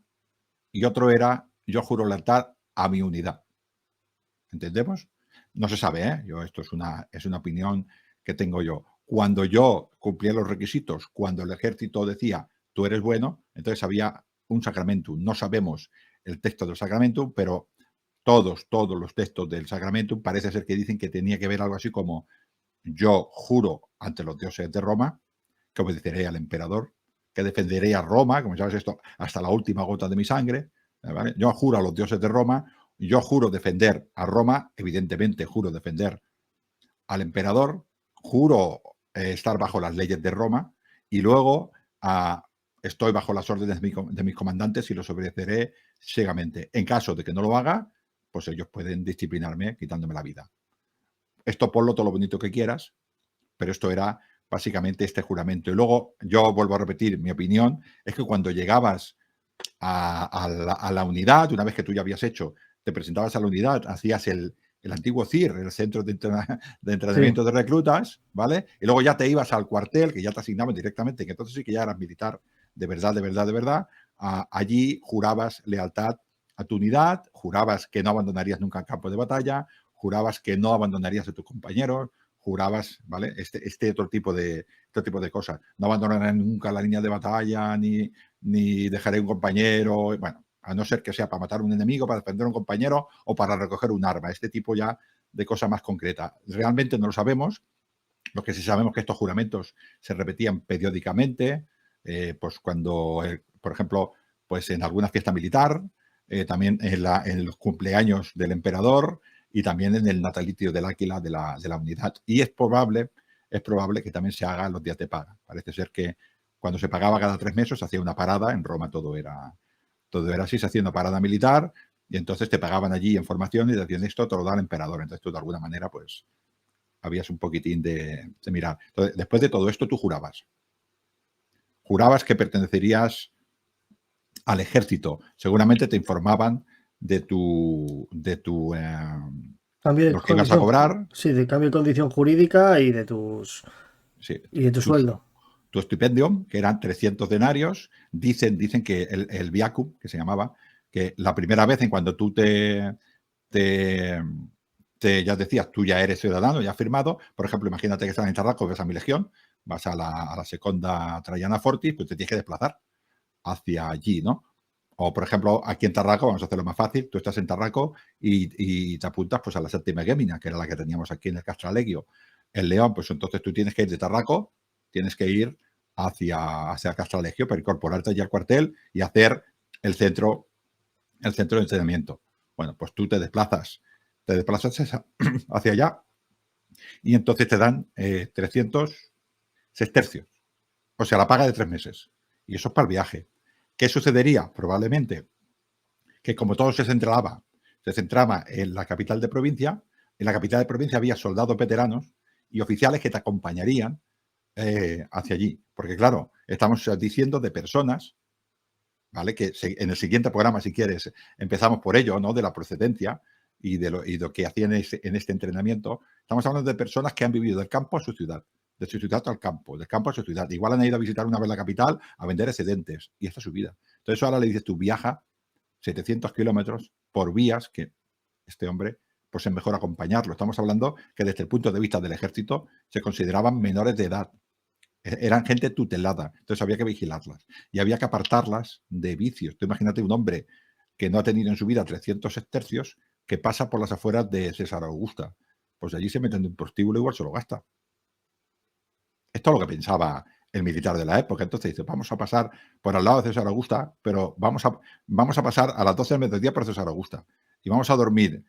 y otro era yo juro lealtad a mi unidad. ¿Entendemos? No se sabe, ¿eh? Esto es una opinión que tengo yo. Cuando yo cumplía los requisitos, cuando el ejército decía tú eres bueno, entonces había un sacramentum. No sabemos el texto del sacramentum, pero todos los textos del sacramentum parece ser que dicen que tenía que ver algo así como yo juro ante los dioses de Roma que obedeceré al emperador, que defenderé a Roma, como sabes esto, hasta la última gota de mi sangre. ¿Vale? Yo juro a los dioses de Roma, yo juro defender a Roma, evidentemente juro defender al emperador, juro estar bajo las leyes de Roma y luego estoy bajo las órdenes de mis comandantes y los obedeceré ciegamente. En caso de que no lo haga, pues ellos pueden disciplinarme quitándome la vida. Esto ponlo todo lo bonito que quieras, pero esto era básicamente este juramento. Y luego yo vuelvo a repetir, mi opinión es que cuando llegabas a la unidad, una vez que tú ya habías hecho, te presentabas a la unidad, hacías el antiguo CIR, el Centro de Entrenamiento de Reclutas, ¿vale? Y luego ya te ibas al cuartel, que ya te asignaban directamente, que entonces sí que ya eras militar de verdad. Allí jurabas lealtad a tu unidad, jurabas que no abandonarías nunca el campo de batalla, jurabas que no abandonarías a tus compañeros, jurabas, ¿vale? Este otro tipo de cosas. No abandonarás nunca la línea de batalla, ni dejaré un compañero, bueno, a no ser que sea para matar a un enemigo, para defender a un compañero o para recoger un arma. Este tipo ya de cosas más concretas. Realmente no lo sabemos. Lo que sí sabemos es que estos juramentos se repetían periódicamente, pues cuando, por ejemplo, pues en alguna fiesta militar, también en los cumpleaños del emperador y también en el natalicio del águila de la unidad. Y es probable que también se haga los días de paga. Parece ser que cuando se pagaba cada 3 meses se hacía una parada. En Roma todo era así, se hacía una parada militar y entonces te pagaban allí en formación y decían esto te lo da el emperador. Entonces tú de alguna manera pues habías un poquitín de mirar. Entonces, después de todo esto tú jurabas que pertenecerías al ejército. Seguramente te informaban de cambio de lo que ibas a cobrar. Sí, de cambio de condición jurídica y de tus Sí, y de tu sueldo. Tu estipendio, que eran 300 denarios, dicen que el viacum, que se llamaba, que la primera vez en cuando tú ya decías, tú ya eres ciudadano, ya has firmado, por ejemplo, imagínate que estás en Tarraco, ves a mi legión, vas a la Seconda Traiana Fortis, pues te tienes que desplazar hacia allí, ¿no? O, por ejemplo, aquí en Tarraco, vamos a hacerlo más fácil, tú estás en Tarraco y te apuntas pues a la séptima Gémina, que era la que teníamos aquí en el Castralegio. En León, pues entonces tú tienes que ir de Tarraco, tienes que ir hacia Castralegio para incorporarte allí al cuartel y hacer el centro de entrenamiento. Bueno, pues tú te desplazas hacia allá y entonces te dan 300 sestercios, o sea, la paga de 3 meses. Y eso es para el viaje. ¿Qué sucedería? Probablemente que como todo se centraba en la capital de provincia, en la capital de provincia había soldados veteranos y oficiales que te acompañarían hacia allí. Porque claro, estamos diciendo de personas, ¿vale? Que en el siguiente programa, si quieres, empezamos por ello, ¿no? De la procedencia y de lo que hacían en este entrenamiento. Estamos hablando de personas que han vivido del campo a su ciudad, de su ciudad al campo, del campo a su ciudad. Igual han ido a visitar una vez la capital a vender excedentes y esta es su vida. Entonces ahora le dices tú, viaja 700 kilómetros por vías que este hombre, pues es mejor acompañarlo. Estamos hablando que desde el punto de vista del ejército se consideraban menores de edad. Eran gente tutelada, entonces había que vigilarlas y había que apartarlas de vicios. Tú imagínate un hombre que no ha tenido en su vida 300 tercios que pasa por las afueras de César Augusta. Pues allí se mete en un prostíbulo, igual se lo gasta. Esto es lo que pensaba el militar de la época. Entonces dice, vamos a pasar por al lado de César Augusta, pero vamos a pasar a las 12 del mediodía por César Augusta y vamos a dormir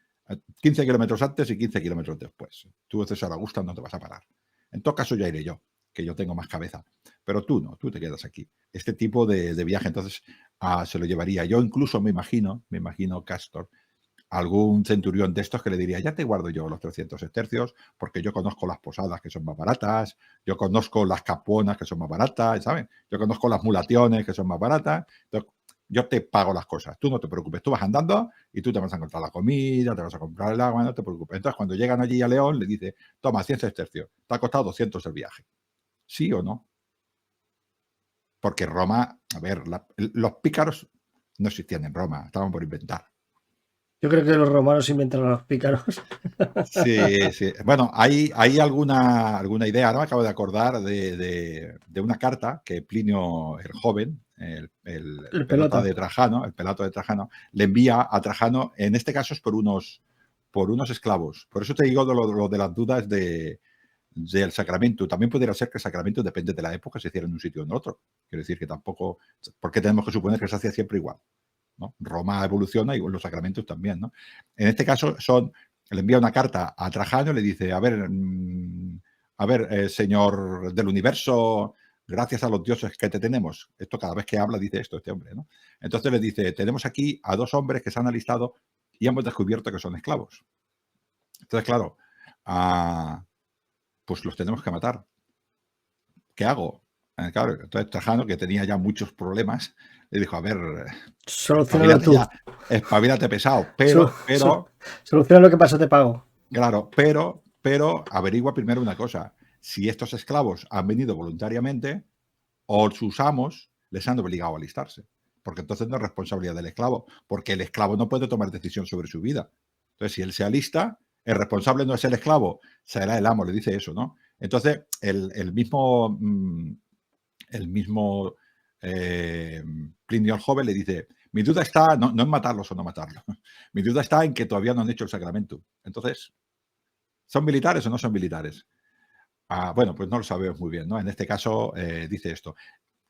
15 kilómetros antes y 15 kilómetros después. Tú de César Augusta no te vas a parar. En todo caso ya iré yo. que yo tengo más cabeza. Pero tú no, tú te quedas aquí. Este tipo de viaje, entonces, se lo llevaría. Yo incluso me imagino, Castor, algún centurión de estos que le diría, ya te guardo yo los 300 estercios, porque yo conozco las posadas que son más baratas, yo conozco las capuonas que son más baratas, ¿sabes? Yo conozco las mulaciones que son más baratas. Entonces, yo te pago las cosas, tú no te preocupes, tú vas andando y tú te vas a encontrar la comida, te vas a comprar el agua, no te preocupes. Entonces, cuando llegan allí a León, le dice, toma, 100 estercios, te ha costado 200 el viaje. ¿Sí o no? Porque Roma, a ver, los pícaros no existían en Roma, estaban por inventar. Yo creo que los romanos inventaron a los pícaros. Sí, sí. Bueno, hay alguna idea, ¿no? Acabo de acordar de una carta que Plinio el Joven, el El pelota pelota. de Trajano, el pelato de Trajano, le envía a Trajano, en este caso es por unos esclavos. Por eso te digo lo de las dudas del sacramento. También podría ser que el sacramento depende de la época, se hiciera en un sitio o en otro. Quiero decir que tampoco, porque tenemos que suponer que se hacía siempre igual, ¿no? Roma evoluciona y los sacramentos también, ¿no? En este caso le envía una carta a Trajano y le dice, a ver, señor del universo, gracias a los dioses que te tenemos. Esto cada vez que habla dice esto este hombre, ¿no? Entonces le dice, tenemos aquí a 2 hombres que se han alistado y hemos descubierto que son esclavos. Entonces, claro, pues los tenemos que matar. ¿Qué hago? Claro, entonces Trajano, que tenía ya muchos problemas, le dijo, a ver, Solucionalo tú. espabilate pesado, Sol- pero Soluciona lo que pasa, te pago. claro, pero averigua primero una cosa. Si estos esclavos han venido voluntariamente o sus amos les han obligado a alistarse. Porque entonces no es responsabilidad del esclavo, porque el esclavo no puede tomar decisión sobre su vida. Entonces, si él se alista, el responsable no es el esclavo, será el amo, le dice eso, ¿no? Entonces, el mismo Plinio el Joven le dice, mi duda está no en matarlos o no matarlos, mi duda está en que todavía no han hecho el sacramento. Entonces, ¿son militares o no son militares? Bueno, pues no lo sabemos muy bien, ¿no? En este caso dice esto.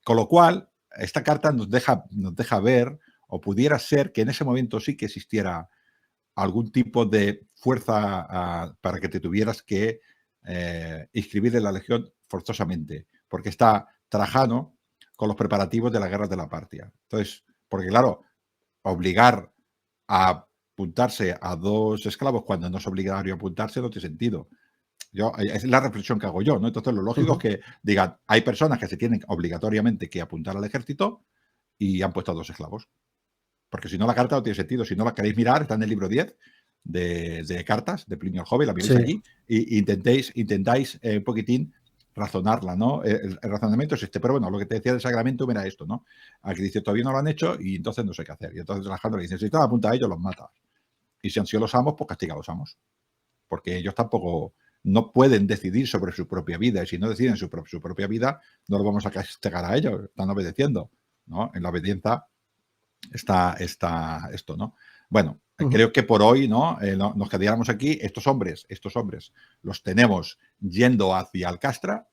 Con lo cual, esta carta nos deja ver, o pudiera ser que en ese momento sí que existiera algún tipo de fuerza para que te tuvieras que inscribir en la legión forzosamente, porque está Trajano con los preparativos de la guerra de la Partia. Entonces, porque claro, obligar a apuntarse a 2 esclavos cuando no es obligatorio apuntarse no tiene sentido. Es la reflexión que hago yo, ¿no? Entonces, lo lógico es que digan, hay personas que se tienen obligatoriamente que apuntar al ejército y han puesto a 2 esclavos. Porque si no, la carta no tiene sentido. Si no la queréis mirar, está en el libro 10 de cartas de Plinio el Joven, la miráis Sí. allí y intentáis un poquitín razonarla, ¿no? El razonamiento es este, pero bueno, lo que te decía del sacramento era esto, ¿no? Aquí dice, todavía no lo han hecho y entonces no sé qué hacer. Y entonces Alejandro le dice, si están apunta a ellos, los matas. Y si han sido los amos, pues castiga a los amos. Porque ellos tampoco no pueden decidir sobre su propia vida. Y si no deciden su propia vida, no lo vamos a castigar a ellos. Están obedeciendo, ¿no? En la obediencia está esto, ¿no? Bueno, creo que por hoy, ¿no? Nos quedáramos aquí. Estos hombres los tenemos yendo hacia Alcastra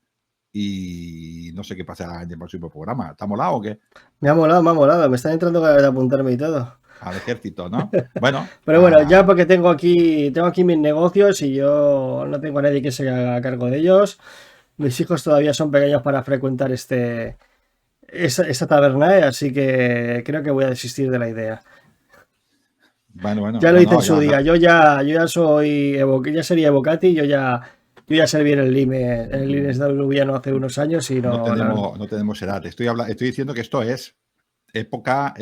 y no sé qué pasará en el próximo programa. ¿Te ha molado o qué? Me ha molado, me ha molado. Me están entrando ganas de apuntarme y todo. Al ejército, ¿no? Bueno, Pero bueno, ya porque tengo aquí mis negocios y yo no tengo a nadie que se haga cargo de ellos. Mis hijos todavía son pequeños para frecuentar esta taberna, así que creo que voy a desistir de la idea. bueno, Ya lo hice en su ya, día. Yo ya soy ya sería Evocati, yo ya serví en el Lines de Lubiano hace unos años y no no tenemos edad. Estoy diciendo que esto es época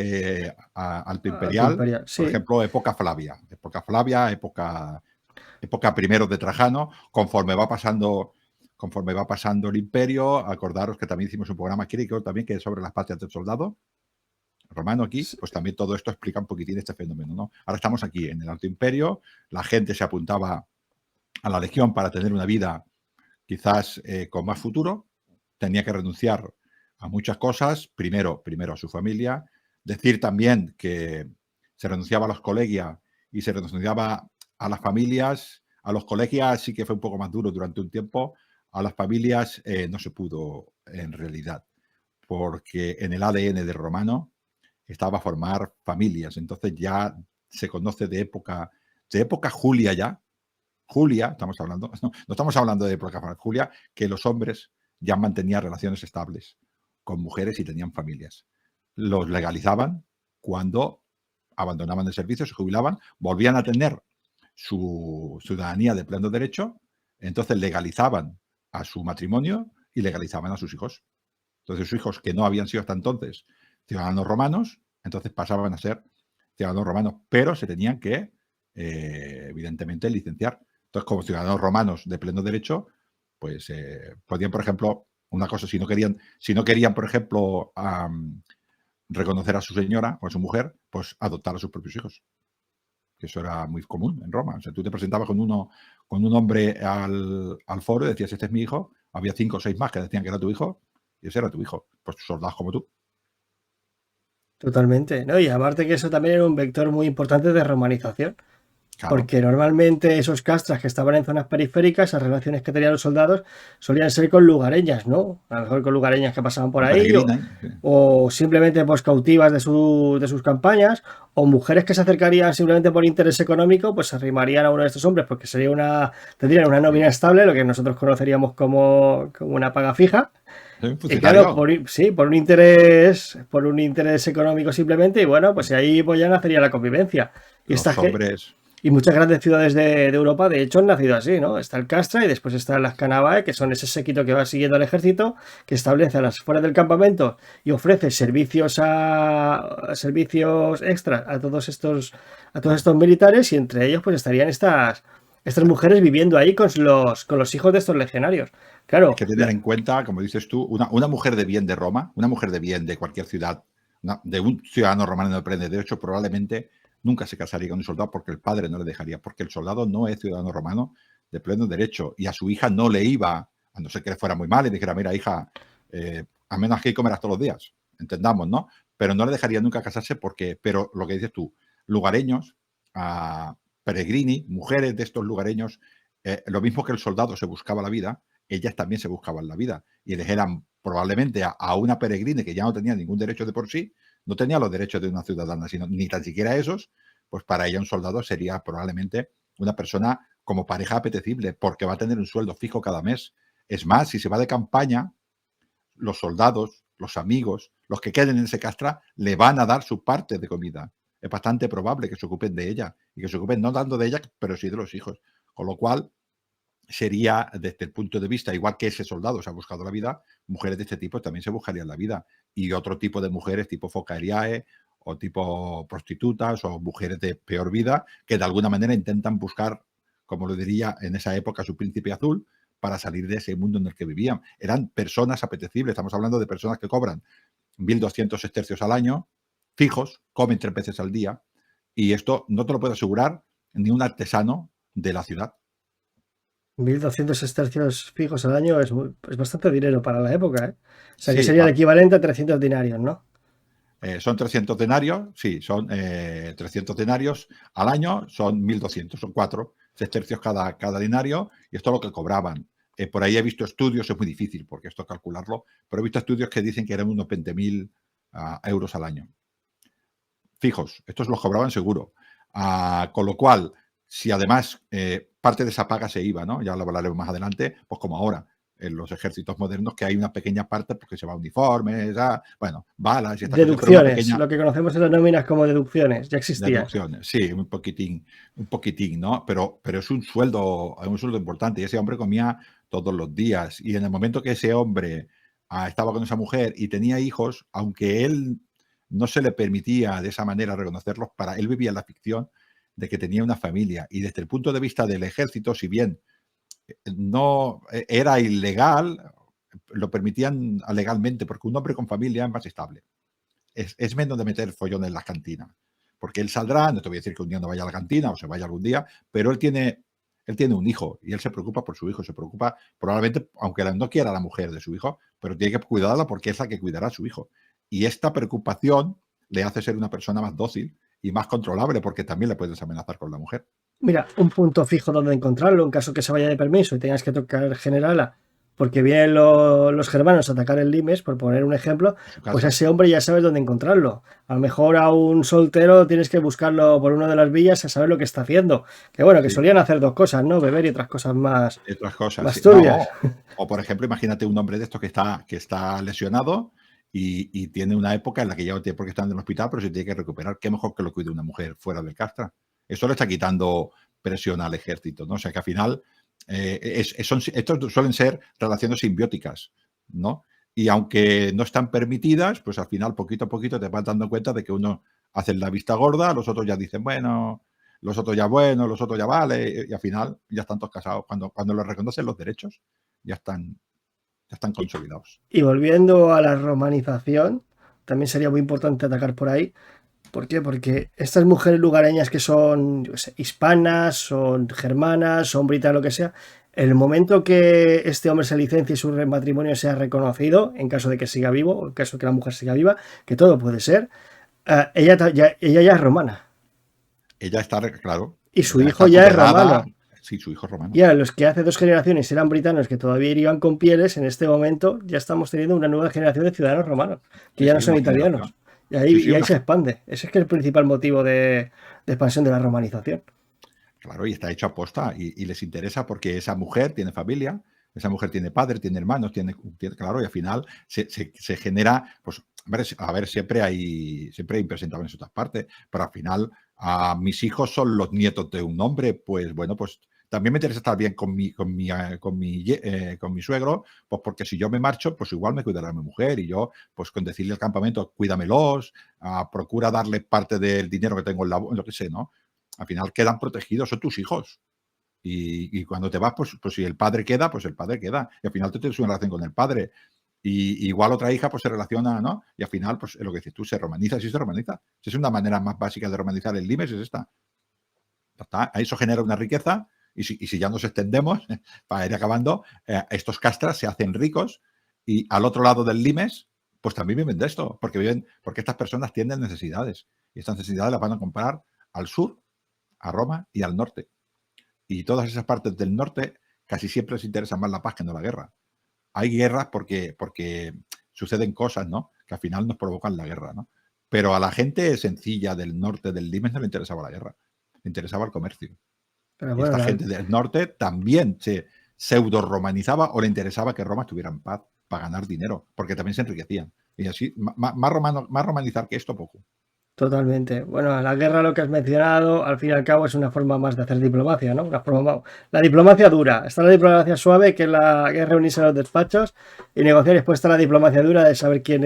alto imperial, imperial. por Sí, ejemplo, época Flavia, época primero de Trajano, conforme va pasando el imperio. Acordaros que también hicimos un programa crítico también que es sobre las patrias del soldado romano aquí, pues también todo esto explica un poquitín este fenómeno, ¿no? Ahora estamos aquí en el Alto Imperio, la gente se apuntaba a la legión para tener una vida quizás con más futuro, tenía que renunciar a muchas cosas, primero a su familia, decir también que se renunciaba a los colegia y se renunciaba a las familias, a los colegias sí que fue un poco más duro durante un tiempo, a las familias no se pudo en realidad, porque en el ADN del romano estaba formar familias, entonces ya se conoce de época Julia ya, Julia, estamos hablando, no estamos hablando de época Julia, que los hombres ya mantenían relaciones estables con mujeres y tenían familias. Los legalizaban cuando abandonaban el servicio, se jubilaban, volvían a tener su ciudadanía de pleno derecho, entonces legalizaban a su matrimonio y legalizaban a sus hijos. Entonces sus hijos, que no habían sido hasta entonces ciudadanos romanos, entonces pasaban a ser ciudadanos romanos, pero se tenían que, evidentemente, licenciar. Entonces, como ciudadanos romanos de pleno derecho, pues podían, por ejemplo, una cosa, si no querían, por ejemplo, reconocer a su señora o a su mujer, pues adoptar a sus propios hijos. Que eso era muy común en Roma. O sea, tú te presentabas con un hombre al foro y decías, este es mi hijo. Había 5 o 6 más que decían que era tu hijo y ese era tu hijo. Pues soldados como tú. Totalmente, ¿no? Y aparte que eso también era un vector muy importante de romanización. Claro. Porque normalmente esos castras que estaban en zonas periféricas, las relaciones que tenían los soldados solían ser con lugareñas, ¿no? A lo mejor con lugareñas que pasaban por ahí, o simplemente pues cautivas de sus campañas, o mujeres que se acercarían simplemente por interés económico, pues se arrimarían a uno de estos hombres, porque tendrían una nómina estable, lo que nosotros conoceríamos como una paga fija. Y claro, por un interés económico simplemente, y bueno, pues ahí pues ya nacería la convivencia. Y los hombres. Y muchas grandes ciudades de Europa, de hecho, han nacido así, ¿no? Está el Castra y después están las Canavae, que son ese séquito que va siguiendo al ejército, que establece a las afueras del campamento y ofrece servicios extras a todos estos militares, y entre ellos pues estarían estas mujeres viviendo ahí con los hijos de estos legionarios. Claro. Hay que tener en cuenta, como dices tú, una mujer de bien de Roma, una mujer de bien de cualquier ciudad, de un ciudadano romano de pleno derecho, probablemente nunca se casaría con un soldado porque el padre no le dejaría, porque el soldado no es ciudadano romano de pleno derecho y a su hija no le iba, a no ser que le fuera muy mal y dijera, mira, hija, a menos que comerás todos los días, entendamos, ¿no? Pero no le dejaría nunca casarse pero lo que dices tú, lugareños, peregrini, mujeres de estos lugareños, lo mismo que el soldado se buscaba la vida, ellas también se buscaban la vida y elegían probablemente a una peregrina que ya no tenía ningún derecho de por sí, no tenía los derechos de una ciudadana, sino ni tan siquiera esos, pues para ella un soldado sería probablemente una persona como pareja apetecible, porque va a tener un sueldo fijo cada mes. Es más, si se va de campaña, los soldados, los amigos, los que queden en ese castra, le van a dar su parte de comida. Es bastante probable que se ocupen de ella y que se ocupen no tanto de ella, pero sí de los hijos. Con lo cual, sería, desde el punto de vista, igual que ese soldado se ha buscado la vida, mujeres de este tipo también se buscarían la vida. Y otro tipo de mujeres, tipo focariae, o tipo prostitutas, o mujeres de peor vida, que de alguna manera intentan buscar, como lo diría en esa época, su príncipe azul, para salir de ese mundo en el que vivían. Eran personas apetecibles, estamos hablando de personas que cobran 1.200 sestercios al año, fijos, comen 3 veces al día, y esto no te lo puede asegurar ni un artesano de la ciudad. 1.200 sestercios fijos al año es bastante dinero para la época, ¿eh? O sea, que Sí, sería el equivalente a 300 dinarios, ¿no? Son 300 denarios, sí, son 300 denarios al año, son 1.200, son 4 sestercios cada denario, y esto es lo que cobraban. Por ahí he visto estudios, es muy difícil porque esto calcularlo, pero he visto estudios que dicen que eran unos 20.000 euros al año. Fijos, estos los cobraban seguro. Con lo cual, si además parte de esa paga se iba, ¿no? Ya lo hablaremos más adelante, pues como ahora, en los ejércitos modernos, que hay una pequeña parte porque se va a uniformes, bueno, balas y estas deducciones, cosas, lo que conocemos en las nóminas como deducciones, ya existían. Deducciones, sí, un poquitín, ¿no? Pero es un sueldo importante y ese hombre comía todos los días y en el momento que ese hombre estaba con esa mujer y tenía hijos, aunque él no se le permitía de esa manera reconocerlos, para él vivía en la ficción de que tenía una familia y desde el punto de vista del ejército, si bien no era ilegal, lo permitían legalmente porque un hombre con familia es más estable. Es menos de meter follón en las cantinas. Porque él saldrá, no te voy a decir que un día no vaya a la cantina o se vaya algún día, pero él tiene un hijo y él se preocupa por su hijo, se preocupa probablemente, aunque no quiera la mujer de su hijo, pero tiene que cuidarla porque es la que cuidará a su hijo. Y esta preocupación le hace ser una persona más dócil y más controlable porque también le puedes amenazar con la mujer. Mira, un punto fijo donde encontrarlo en caso que se vaya de permiso y tengas que tocar generala, porque vienen los germanos a atacar el Limes, por poner un ejemplo, su pues a casa. ese hombre ya sabes dónde encontrarlo. A lo mejor a un soltero tienes que buscarlo por una de las villas a saber lo que está haciendo. Que bueno, que Sí, solían hacer dos cosas, ¿no? Beber y otras cosas y otras cosas. más Sí. turbias. No, o por ejemplo, imagínate un hombre de estos que está lesionado y tiene una época en la que ya no tiene por qué estar en el hospital, pero se tiene que recuperar. Qué mejor que lo cuide una mujer fuera del Castra. Eso le está quitando presión al ejército, ¿no? O sea que al final estos suelen ser relaciones simbióticas, ¿no? Y aunque no están permitidas, pues al final, poquito a poquito, te vas dando cuenta de que uno hace la vista gorda, los otros ya dicen, bueno, los otros ya bueno, los otros ya vale, y al final ya están todos casados. Cuando les reconocen los derechos, ya están consolidados. Y volviendo a la romanización, también sería muy importante atacar por ahí. ¿Por qué? Porque estas mujeres lugareñas que son, yo qué sé, hispanas, son germanas, son britanas, lo que sea, el momento que este hombre se licencie y su matrimonio sea reconocido, en caso de que siga vivo, o en caso de que la mujer siga viva, que todo puede ser, ella ya es romana. Ella está, claro, Y su ya hijo está ya es tutelada. romano. Sí, su hijo romano. Y a los que hace 2 generaciones eran britanos que todavía iban con pieles, en este momento ya estamos teniendo una nueva generación de ciudadanos romanos, que Sí, ya no sí, son una italianos. generación. Sí, sí, Y ahí se expande. Ese es que es el principal motivo de expansión de la romanización. claro, y está hecho a posta y les interesa porque esa mujer tiene familia, esa mujer tiene padre, tiene hermanos, claro, y al final se genera, pues, a ver, siempre hay impresentables en otras partes, pero al final mis hijos son los nietos de un hombre, pues bueno, pues también me interesa estar bien con mi suegro, pues porque si yo me marcho, pues igual me cuidará mi mujer y yo, pues con decirle al campamento, cuídamelos, procura darle parte del dinero que tengo en lo que sé, ¿no? Al final quedan protegidos, son tus hijos. Y cuando te vas, pues si el padre queda, pues el padre queda. Y al final tú tienes una relación con el padre. Y igual otra hija pues se relaciona, ¿no? Y al final, pues lo que dices tú, se romaniza, sí se romaniza. Si es una manera más básica de romanizar el Limes, es esta. Ya está. Eso genera una riqueza. Y si ya nos extendemos, para ir acabando, estos castras se hacen ricos y al otro lado del Limes, pues también viven de esto, porque estas personas tienen necesidades. Y estas necesidades las van a comprar al sur, a Roma y al norte. Y todas esas partes del norte casi siempre les interesa más la paz que no la guerra. Hay guerras porque suceden cosas, ¿no? Que al final nos provocan la guerra, ¿no? Pero a la gente sencilla del norte del Limes no le interesaba la guerra, le interesaba el comercio. Pero Y bueno, esta gente del norte también se pseudo romanizaba o le interesaba que Roma estuviera en paz para ganar dinero, porque también se enriquecían. Y así, más romanizar que esto, poco. totalmente. Bueno, la guerra, lo que has mencionado, al fin y al cabo es una forma más de hacer diplomacia, ¿no? La diplomacia dura. Está la diplomacia suave, que es la que es reunirse en los despachos y negociar. Y después está la diplomacia dura de saber quién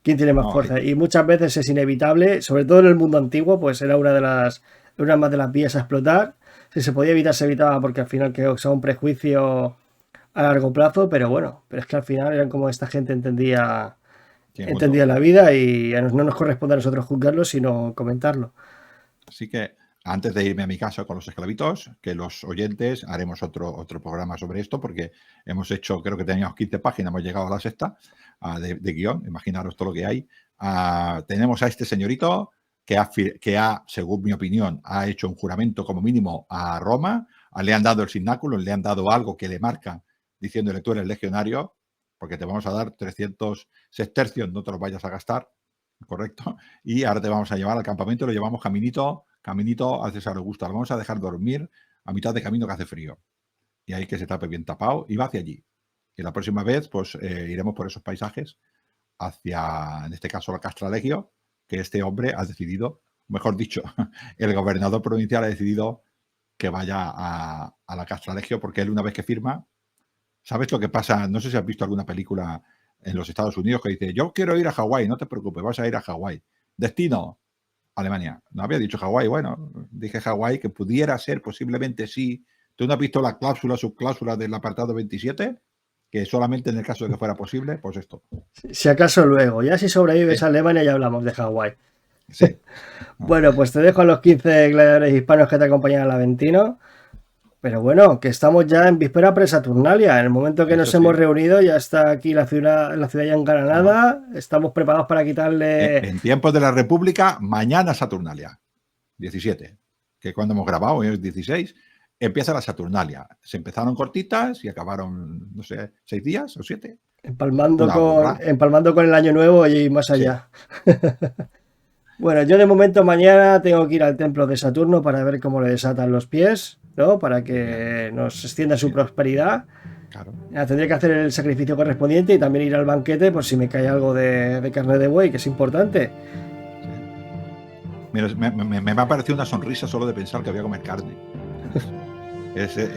tiene más No, fuerza. Y muchas veces es inevitable, sobre todo en el mundo antiguo, pues era una más de las vías a explotar. Si se podía evitar, se evitaba porque al final que sea un prejuicio a largo plazo, pero bueno, pero es que al final eran como esta gente tiene entendía punto. la vida y no nos corresponde a nosotros juzgarlo, sino comentarlo. Así que antes de irme a mi casa con los esclavitos, que los oyentes haremos otro programa sobre esto, porque hemos hecho, creo que teníamos 15 páginas, hemos llegado a la sexta de guión, imaginaros todo lo que hay. Tenemos a este señorito que según mi opinión, ha hecho un juramento como mínimo a Roma, le han dado el sináculo, le han dado algo que le marca diciéndole tú eres legionario, porque te vamos a dar 300 sestercios, no te los vayas a gastar, correcto, y ahora te vamos a llevar al campamento, lo llevamos caminito a César Augusto, lo vamos a dejar dormir a mitad de camino que hace frío, y ahí que se tape bien tapado, y va hacia allí. Y la próxima vez, pues iremos por esos paisajes hacia, en este caso, la Castralegio, que este hombre ha decidido, mejor dicho, el gobernador provincial ha decidido que vaya a la Castralegio, porque él una vez que firma, ¿sabes lo que pasa? No sé si has visto alguna película en los Estados Unidos que dice, yo quiero ir a Hawái, no te preocupes, vas a ir a Hawái. Destino, Alemania. No había dicho Hawái, bueno, dije Hawái, que pudiera ser posiblemente sí. ¿Tú no has visto la cláusula, subcláusula del apartado 27? Que solamente en el caso de que fuera posible, pues esto. Si acaso luego, ya si sobrevives Sí, a Alemania ya hablamos de Hawái. sí. Bueno, pues te dejo a los 15 gladiadores hispanos que te acompañan al Aventino. Pero bueno, que estamos ya en víspera pre-Saturnalia. En el momento que Eso nos hemos sí. reunido, ya está aquí la ciudad ya Bueno, engalanada. Estamos preparados para quitarle. en tiempos de la República, mañana Saturnalia, 17, que cuando hemos grabado hoy es 16. empieza la Saturnalia. Se empezaron cortitas y acabaron, no sé, 6 días o 7. Empalmando Una con, burrada. empalmando con el año nuevo y más Sí. allá. Bueno, yo de momento mañana tengo que ir al templo de Saturno para ver cómo le desatan los pies, ¿no? Para que nos extienda su Sí. prosperidad. Claro. Ya, tendría que hacer el sacrificio correspondiente y también ir al banquete por si me cae algo de carne de buey, que es importante. Sí. Mira, me ha parecido una sonrisa solo de pensar que voy a comer carne.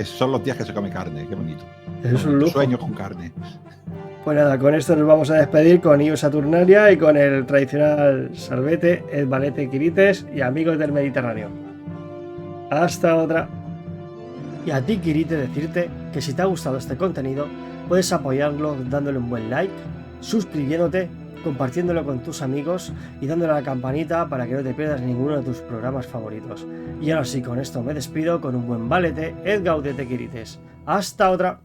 Son los días que se come carne, qué bonito. Es un lujo. Sueño con carne. Pues nada, con esto nos vamos a despedir con Io Saturnalia y con el tradicional salvete, el Valete Quirites y amigos del Mediterráneo. Hasta otra. Y a ti, Quirite, decirte que si te ha gustado este contenido, puedes apoyarlo dándole un buen like, suscribiéndote, compartiéndolo con tus amigos y dándole a la campanita para que no te pierdas ninguno de tus programas favoritos. Y ahora sí, con esto me despido con un buen Valete, et gaudete Quirites. Hasta otra.